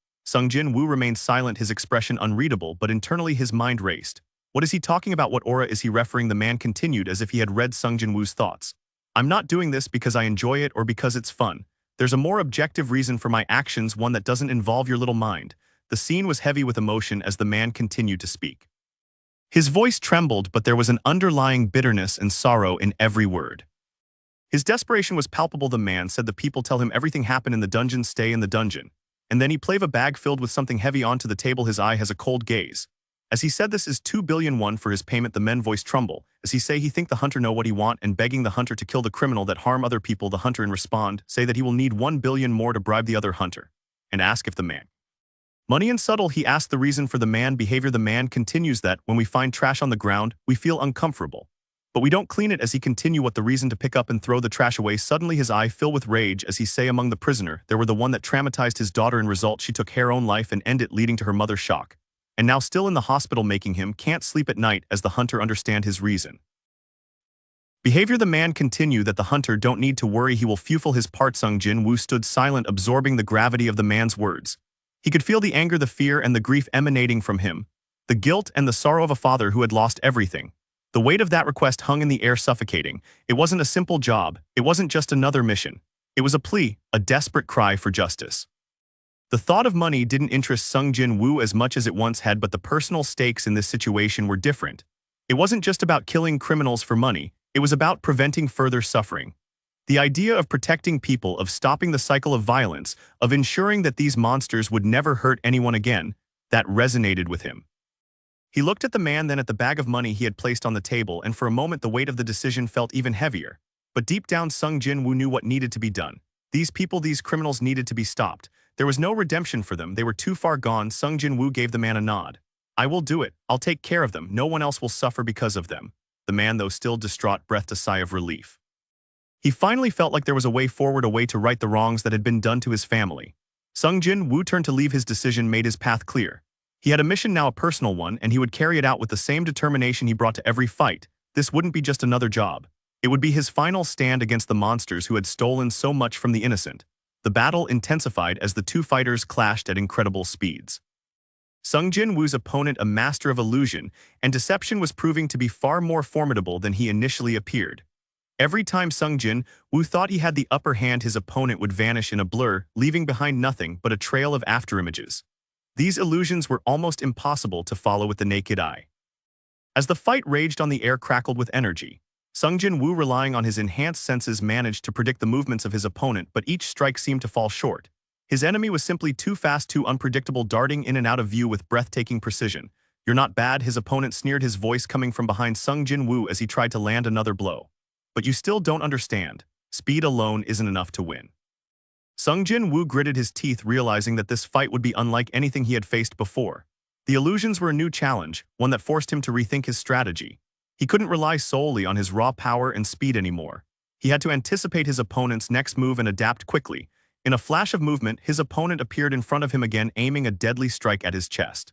Jin Woo remained silent, his expression unreadable, but internally his mind raced. What is he talking about? What aura is he referring? The man continued as if he had read Jin Woo's thoughts. "I'm not doing this because I enjoy it or because it's fun. There's a more objective reason for my actions, one that doesn't involve your little mind." The scene was heavy with emotion as the man continued to speak. His voice trembled, but there was an underlying bitterness and sorrow in every word. His desperation was palpable. The man said, "The people tell him everything happened in the dungeon, stay in the dungeon." And then he played a bag filled with something heavy onto the table. His eye has a cold gaze. As he said, "This is 2 billion won for his payment." The men's voice trembled. As he say, he think the hunter know what he want and begging the hunter to kill the criminal that harm other people. The hunter in respond, say that he will need 1 billion more to bribe the other hunter. And ask if the man money and subtle. He asked the reason for the man behavior. The man continues that, "When we find trash on the ground, we feel uncomfortable. But we don't clean it." As he continue, "What the reason to pick up and throw the trash away?" Suddenly his eye filled with rage as he say, "Among the prisoner, there were the one that traumatized his daughter. In result, she took her own life and ended, leading to her mother's shock. And now still in the hospital, making him can't sleep at night." As the hunter understand his reason behavior, the man continue that the hunter don't need to worry, he will fulfill his part. Jin Woo stood silent, absorbing the gravity of the man's words. He could feel the anger, the fear, and the grief emanating from him. The guilt and the sorrow of a father who had lost everything. The weight of that request hung in the air, suffocating. It wasn't a simple job. It wasn't just another mission. It was a plea, a desperate cry for justice. The thought of money didn't interest Jin Woo as much as it once had, but the personal stakes in this situation were different. It wasn't just about killing criminals for money, it was about preventing further suffering. The idea of protecting people, of stopping the cycle of violence, of ensuring that these monsters would never hurt anyone again, that resonated with him. He looked at the man, then at the bag of money he had placed on the table, and for a moment the weight of the decision felt even heavier. But deep down Jin Woo knew what needed to be done. These people, these criminals needed to be stopped. There was no redemption for them, they were too far gone. Jin Woo gave the man a nod. "I will do it, I'll take care of them, no one else will suffer because of them." The man, though still distraught, breathed a sigh of relief. He finally felt like there was a way forward, a way to right the wrongs that had been done to his family. Jin Woo turned to leave. His decision made his path clear. He had a mission now, a personal one, and he would carry it out with the same determination he brought to every fight. This wouldn't be just another job. It would be his final stand against the monsters who had stolen so much from the innocent. The battle intensified as the two fighters clashed at incredible speeds. Jin Woo's opponent, a master of illusion and deception, was proving to be far more formidable than he initially appeared. Every time Jin Woo thought he had the upper hand, his opponent would vanish in a blur, leaving behind nothing but a trail of afterimages. These illusions were almost impossible to follow with the naked eye. As the fight raged on, the air crackled with energy. Jin Woo, relying on his enhanced senses, managed to predict the movements of his opponent, but each strike seemed to fall short. His enemy was simply too fast, too unpredictable, darting in and out of view with breathtaking precision. "You're not bad," his opponent sneered, his voice coming from behind Jin Woo as he tried to land another blow. "But you still don't understand. Speed alone isn't enough to win." Jin Woo gritted his teeth, realizing that this fight would be unlike anything he had faced before. The illusions were a new challenge, one that forced him to rethink his strategy. He couldn't rely solely on his raw power and speed anymore. He had to anticipate his opponent's next move and adapt quickly. In a flash of movement, his opponent appeared in front of him again, aiming a deadly strike at his chest.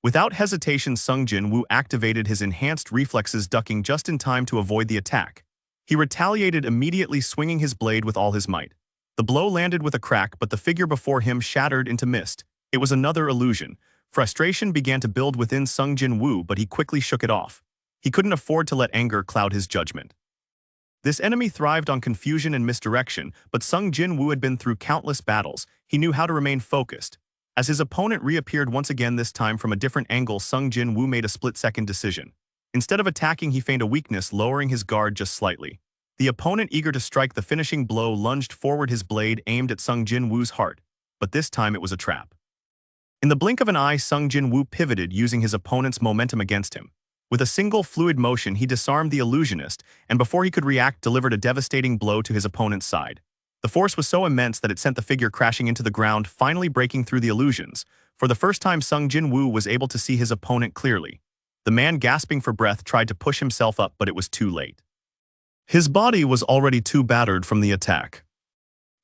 Without hesitation, Jin Woo activated his enhanced reflexes, ducking just in time to avoid the attack. He retaliated immediately, swinging his blade with all his might. The blow landed with a crack, but the figure before him shattered into mist. It was another illusion. Frustration began to build within Jin Woo, but he quickly shook it off. He couldn't afford to let anger cloud his judgment. This enemy thrived on confusion and misdirection, but Jin Woo had been through countless battles. He knew how to remain focused. As his opponent reappeared once again, this time from a different angle, Jin Woo made a split-second decision. Instead of attacking, he feigned a weakness, lowering his guard just slightly. The opponent, eager to strike the finishing blow, lunged forward, his blade aimed at Jin Woo's heart. But this time it was a trap. In the blink of an eye, Jin Woo pivoted, using his opponent's momentum against him. With a single fluid motion, he disarmed the illusionist, and before he could react, delivered a devastating blow to his opponent's side. The force was so immense that it sent the figure crashing into the ground, finally breaking through the illusions. For the first time, Jin Woo was able to see his opponent clearly. The man, gasping for breath, tried to push himself up, but it was too late. His body was already too battered from the attack.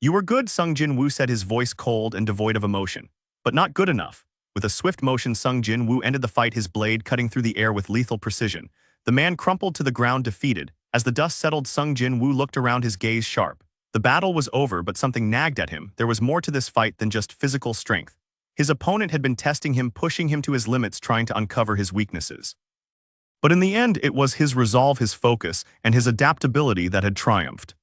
"You were good," Jin Woo said, his voice cold and devoid of emotion. "But not good enough." With a swift motion, Jin Woo ended the fight, his blade cutting through the air with lethal precision. The man crumpled to the ground, defeated. As the dust settled, Jin Woo looked around, his gaze sharp. The battle was over, but something nagged at him. There was more to this fight than just physical strength. His opponent had been testing him, pushing him to his limits, trying to uncover his weaknesses. But in the end, it was his resolve, his focus, and his adaptability that had triumphed.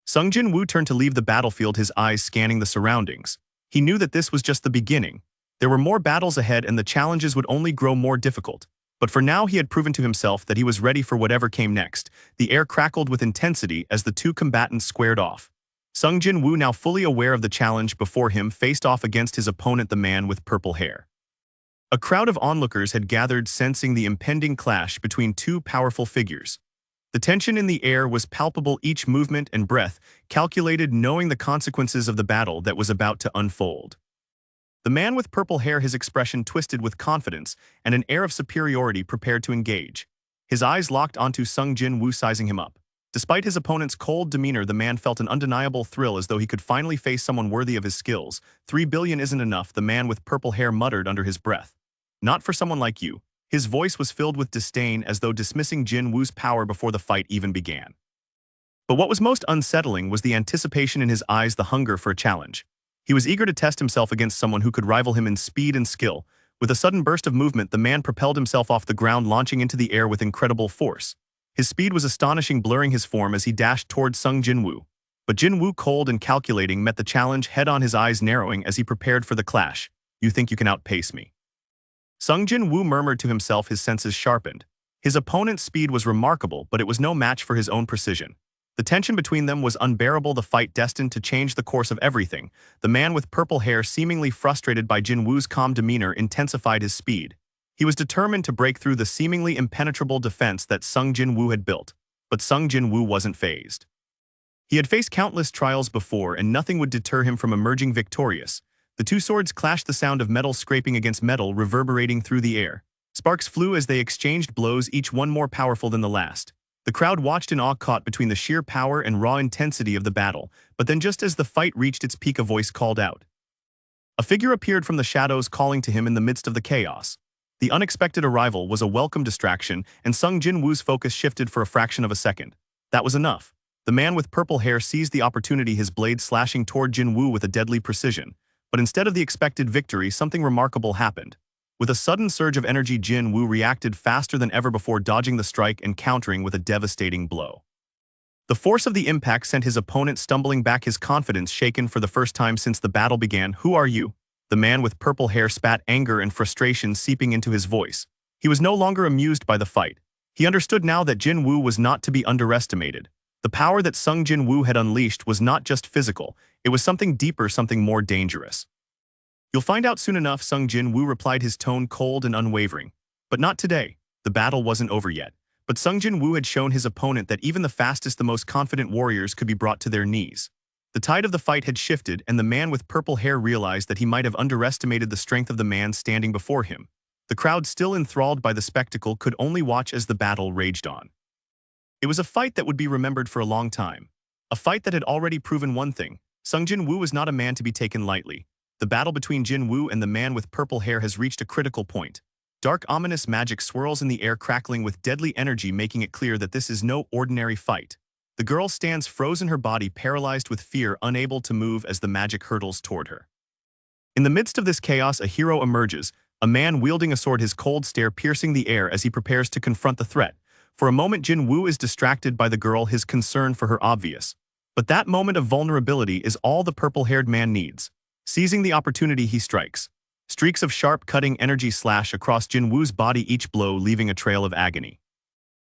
Jin Woo turned to leave the battlefield, his eyes scanning the surroundings. He knew that this was just the beginning. There were more battles ahead, and the challenges would only grow more difficult. But for now, he had proven to himself that he was ready for whatever came next. The air crackled with intensity as the two combatants squared off. Jin Woo, now fully aware of the challenge before him, faced off against his opponent, the man with purple hair. A crowd of onlookers had gathered, sensing the impending clash between two powerful figures. The tension in the air was palpable, each movement and breath calculated, knowing the consequences of the battle that was about to unfold. The man with purple hair, his expression twisted with confidence and an air of superiority, prepared to engage. His eyes locked onto Jin Woo, sizing him up. Despite his opponent's cold demeanor, the man felt an undeniable thrill, as though he could finally face someone worthy of his skills. 3 billion isn't enough, the man with purple hair muttered under his breath. "Not for someone like you." His voice was filled with disdain, as though dismissing Jin Woo's power before the fight even began. But what was most unsettling was the anticipation in his eyes, the hunger for a challenge. He was eager to test himself against someone who could rival him in speed and skill. With a sudden burst of movement, the man propelled himself off the ground, launching into the air with incredible force. His speed was astonishing, blurring his form as he dashed towards Jin Woo. But Jin Woo, cold and calculating, met the challenge head-on, his eyes narrowing as he prepared for the clash. "You think you can outpace me?" Jin Woo murmured to himself, his senses sharpened. His opponent's speed was remarkable, but it was no match for his own precision. The tension between them was unbearable, the fight destined to change the course of everything. The man with purple hair, seemingly frustrated by Jin Woo's calm demeanor, intensified his speed. He was determined to break through the seemingly impenetrable defense that Jin Woo had built. But Jin Woo wasn't fazed. He had faced countless trials before, and nothing would deter him from emerging victorious. The two swords clashed, the sound of metal scraping against metal reverberating through the air. Sparks flew as they exchanged blows, each one more powerful than the last. The crowd watched in awe, caught between the sheer power and raw intensity of the battle. But then, just as the fight reached its peak, a voice called out. A figure appeared from the shadows, calling to him in the midst of the chaos. The unexpected arrival was a welcome distraction, and Jin Woo's focus shifted for a fraction of a second. That was enough. The man with purple hair seized the opportunity, his blade slashing toward Jin Woo with a deadly precision. But instead of the expected victory, something remarkable happened. With a sudden surge of energy, Jin Woo reacted faster than ever before, dodging the strike and countering with a devastating blow. The force of the impact sent his opponent stumbling back, his confidence shaken for the first time since the battle began. "Who are you?" The man with purple hair spat, anger and frustration seeping into his voice. He was no longer amused by the fight. He understood now that Jin Woo was not to be underestimated. The power that Jin Woo had unleashed was not just physical, it was something deeper, something more dangerous. "You'll find out soon enough," Jin Woo replied, his tone cold and unwavering. But not today. The battle wasn't over yet. But Jin Woo had shown his opponent that even the fastest, the most confident warriors could be brought to their knees. The tide of the fight had shifted, and the man with purple hair realized that he might have underestimated the strength of the man standing before him. The crowd, still enthralled by the spectacle, could only watch as the battle raged on. It was a fight that would be remembered for a long time. A fight that had already proven one thing: Jin Woo was not a man to be taken lightly. The battle between Jin Woo and the man with purple hair has reached a critical point. Dark ominous magic swirls in the air, crackling with deadly energy, making it clear that this is no ordinary fight. The girl stands frozen, her body paralyzed with fear, unable to move as the magic hurtles toward her. In the midst of this chaos, a hero emerges, a man wielding a sword, his cold stare piercing the air as he prepares to confront the threat. For a moment, Jin Woo is distracted by the girl, his concern for her obvious. But that moment of vulnerability is all the purple-haired man needs. Seizing the opportunity, he strikes. Streaks of sharp, cutting energy slash across Jin Woo's body, each blow leaving a trail of agony.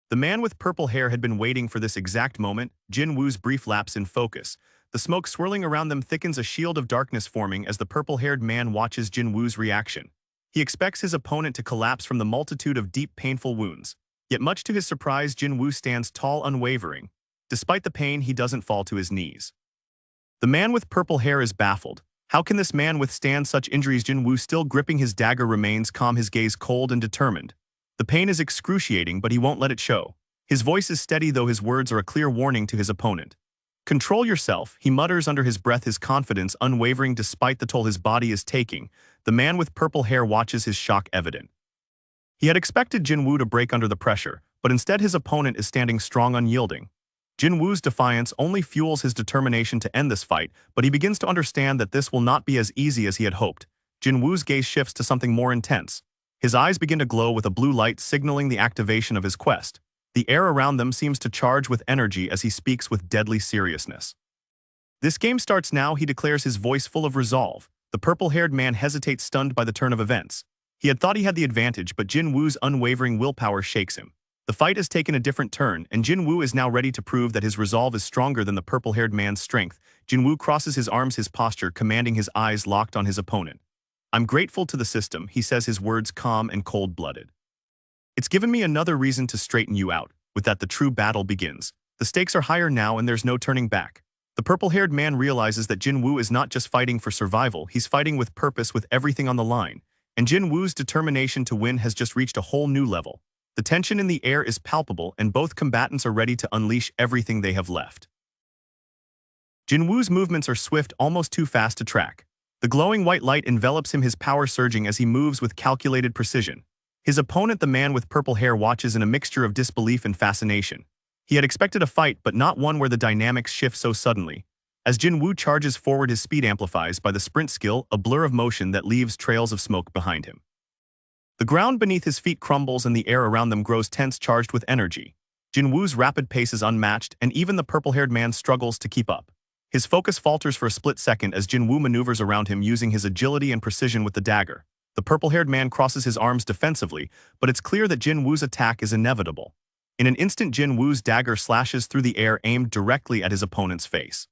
The man with purple hair had been waiting for this exact moment. Jin Woo's brief lapse in focus. The smoke swirling around them thickens, a shield of darkness forming as the purple-haired man watches Jin Woo's reaction. He expects his opponent to collapse from the multitude of deep, painful wounds. Yet much to his surprise, Jin Woo stands tall, unwavering. Despite the pain, he doesn't fall to his knees. The man with purple hair is baffled. How can this man withstand such injuries? Jin Woo, still gripping his dagger, remains calm, his gaze cold and determined. The pain is excruciating, but he won't let it show. His voice is steady, though his words are a clear warning to his opponent. "Control yourself," he mutters under his breath, his confidence unwavering despite the toll his body is taking. The man with purple hair watches, his shock evident. He had expected Jin Woo to break under the pressure, but instead his opponent is standing strong, unyielding. Jin Woo's defiance only fuels his determination to end this fight, but he begins to understand that this will not be as easy as he had hoped. Jin Woo's gaze shifts to something more intense. His eyes begin to glow with a blue light, signaling the activation of his quest. The air around them seems to charge with energy as he speaks with deadly seriousness. "This game starts now," he declares, his voice full of resolve. The purple-haired man hesitates, stunned by the turn of events. He had thought he had the advantage, but Jin Woo's unwavering willpower shakes him. The fight has taken a different turn, and Jin Woo is now ready to prove that his resolve is stronger than the purple-haired man's strength. Jin Woo crosses his arms, his posture commanding, his eyes locked on his opponent. "I'm grateful to the system," he says, his words calm and cold-blooded. "It's given me another reason to straighten you out." With that, the true battle begins. The stakes are higher now, and there's no turning back. The purple-haired man realizes that Jin Woo is not just fighting for survival, he's fighting with purpose, with everything on the line. And Jin Woo's determination to win has just reached a whole new level. The tension in the air is palpable, and both combatants are ready to unleash everything they have left. Jin Woo's movements are swift, almost too fast to track. The glowing white light envelops him, his power surging as he moves with calculated precision. His opponent, the man with purple hair, watches in a mixture of disbelief and fascination. He had expected a fight, but not one where the dynamics shift so suddenly. As Jin Woo charges forward, his speed amplifies by the sprint skill, a blur of motion that leaves trails of smoke behind him. The ground beneath his feet crumbles and the air around them grows tense, charged with energy. Jin Woo's rapid pace is unmatched, and even the purple-haired man struggles to keep up. His focus falters for a split second as Jin Woo maneuvers around him, using his agility and precision with the dagger. The purple-haired man crosses his arms defensively, but it's clear that Jin Woo's attack is inevitable. In an instant, Jin Woo's dagger slashes through the air, aimed directly at his opponent's face.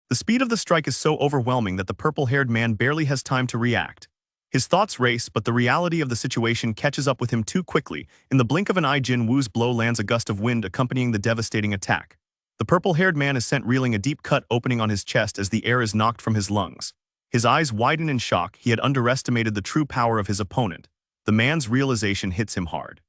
The speed of the strike is so overwhelming that the purple-haired man barely has time to react. His thoughts race, but the reality of the situation catches up with him too quickly. In the blink of an eye, Jin Woo's blow lands, a gust of wind accompanying the devastating attack. The purple-haired man is sent reeling, a deep cut opening on his chest as the air is knocked from his lungs. His eyes widen in shock. He had underestimated the true power of his opponent. The man's realization hits him hard.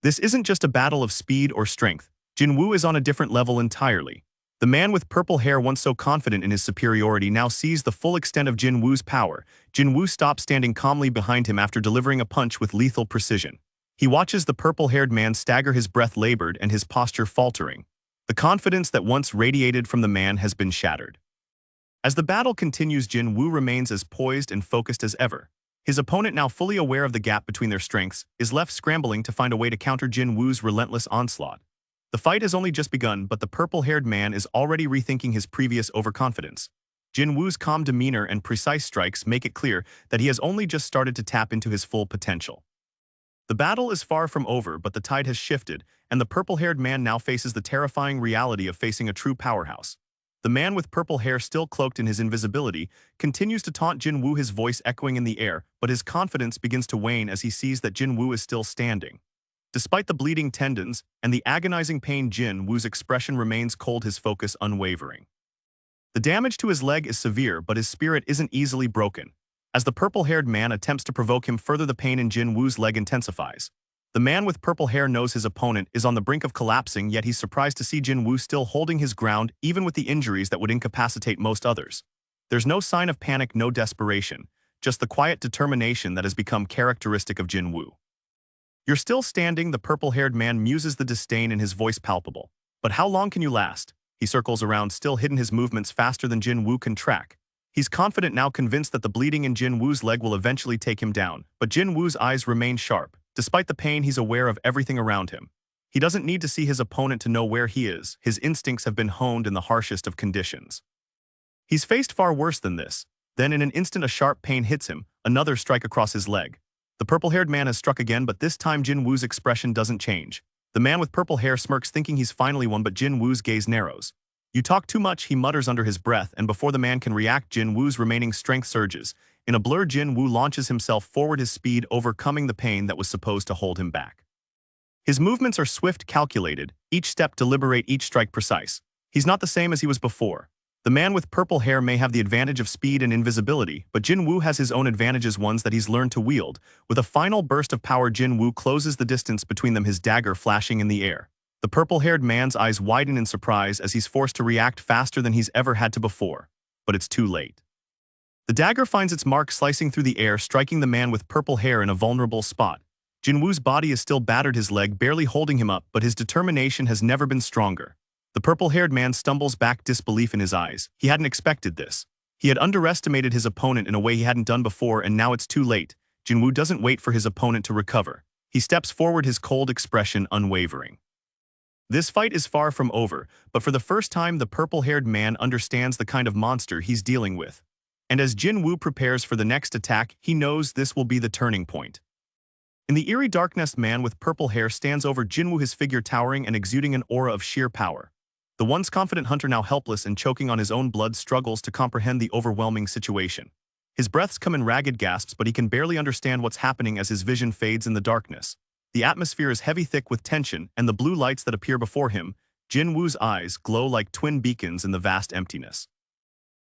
This isn't just a battle of speed or strength. Jin Woo is on a different level entirely. The man with purple hair, once so confident in his superiority, now sees the full extent of Jin Woo's power. Jin Woo stops, standing calmly behind him after delivering a punch with lethal precision. He watches the purple-haired man stagger, his breath labored and his posture faltering. The confidence that once radiated from the man has been shattered. As the battle continues, Jin Woo remains as poised and focused as ever. His opponent, now fully aware of the gap between their strengths, is left scrambling to find a way to counter Jin Woo's relentless onslaught. The fight has only just begun, but the purple-haired man is already rethinking his previous overconfidence. Jin Woo's calm demeanor and precise strikes make it clear that he has only just started to tap into his full potential. The battle is far from over, but the tide has shifted, and the purple-haired man now faces the terrifying reality of facing a true powerhouse. The man with purple hair, still cloaked in his invisibility, continues to taunt Jin Woo, his voice echoing in the air, but his confidence begins to wane as he sees that Jin Woo is still standing. Despite the bleeding tendons and the agonizing pain, Jin Woo's expression remains cold, his focus unwavering. The damage to his leg is severe, but his spirit isn't easily broken. As the purple-haired man attempts to provoke him further, the pain in Jin Woo's leg intensifies. The man with purple hair knows his opponent is on the brink of collapsing, yet he's surprised to see Jin Woo still holding his ground even with the injuries that would incapacitate most others. There's no sign of panic, no desperation, just the quiet determination that has become characteristic of Jin Woo. "You're still standing," the purple-haired man muses, the disdain in his voice palpable. "But how long can you last?" He circles around, still hidden, his movements faster than Jin Woo can track. He's confident now, convinced that the bleeding in Jin Woo's leg will eventually take him down, but Jin Woo's eyes remain sharp. Despite the pain, he's aware of everything around him. He doesn't need to see his opponent to know where he is. His instincts have been honed in the harshest of conditions. He's faced far worse than this. Then in an instant a sharp pain hits him, another strike across his leg. The purple-haired man has struck again, but this time Jin Woo's expression doesn't change. The man with purple hair smirks, thinking he's finally won, but Jin Woo's gaze narrows. "You talk too much," he mutters under his breath, and before the man can react, Jin Woo's remaining strength surges. In a blur, Jin Woo launches himself forward, his speed overcoming the pain that was supposed to hold him back. His movements are swift, calculated, each step deliberate, each strike precise. He's not the same as he was before. The man with purple hair may have the advantage of speed and invisibility, but Jin Woo has his own advantages, ones that he's learned to wield. With a final burst of power, Jin Woo closes the distance between them, his dagger flashing in the air. The purple-haired man's eyes widen in surprise as he's forced to react faster than he's ever had to before. But it's too late. The dagger finds its mark, slicing through the air, striking the man with purple hair in a vulnerable spot. Jin Woo's body is still battered, his leg barely holding him up, but his determination has never been stronger. The purple-haired man stumbles back, disbelief in his eyes. He hadn't expected this. He had underestimated his opponent in a way he hadn't done before, and now it's too late. Jin Woo doesn't wait for his opponent to recover. He steps forward, his cold expression unwavering. This fight is far from over, but for the first time the purple-haired man understands the kind of monster he's dealing with. And as Jin Woo prepares for the next attack, he knows this will be the turning point. In the eerie darkness, man with purple hair stands over Jin Woo, his figure towering and exuding an aura of sheer power. The once confident hunter, now helpless and choking on his own blood, struggles to comprehend the overwhelming situation. His breaths come in ragged gasps, but he can barely understand what's happening as his vision fades in the darkness. The atmosphere is heavy, thick with tension, and the blue lights that appear before him, Jin Woo's eyes glow like twin beacons in the vast emptiness.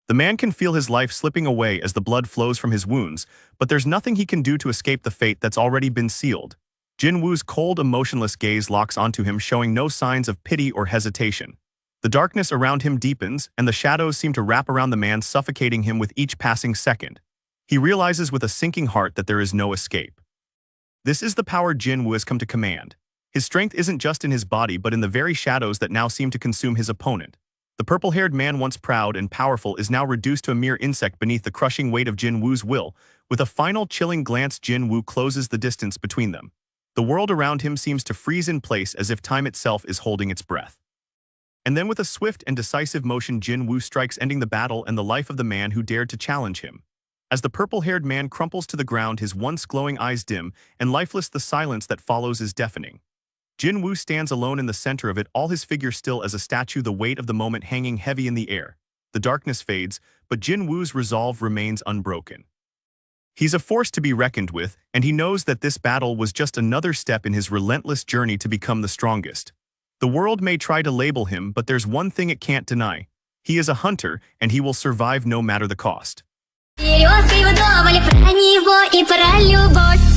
The man can feel his life slipping away as the blood flows from his wounds, but there's nothing he can do to escape the fate that's already been sealed. Jin Woo's cold, emotionless gaze locks onto him, showing no signs of pity or hesitation. The darkness around him deepens, and the shadows seem to wrap around the man, suffocating him with each passing second. He realizes with a sinking heart that there is no escape. This is the power Jin Woo has come to command. His strength isn't just in his body, but in the very shadows that now seem to consume his opponent. The purple-haired man, once proud and powerful, is now reduced to a mere insect beneath the crushing weight of Jin Woo's will. With a final chilling glance, Jin Woo closes the distance between them. The world around him seems to freeze in place, as if time itself is holding its breath. And then with a swift and decisive motion, Jin Woo strikes, ending the battle and the life of the man who dared to challenge him. As the purple-haired man crumples to the ground, his once glowing eyes dim and lifeless, the silence that follows is deafening. Jin Woo stands alone in the center of it, all his figure still as a statue, the weight of the moment hanging heavy in the air. The darkness fades, but Jin Woo's resolve remains unbroken. He's a force to be reckoned with, and he knows that this battle was just another step in his relentless journey to become the strongest. The world may try to label him, but there's one thing it can't deny. He is a hunter, and he will survive no matter the cost. Перевозка его дома, про него и про любовь.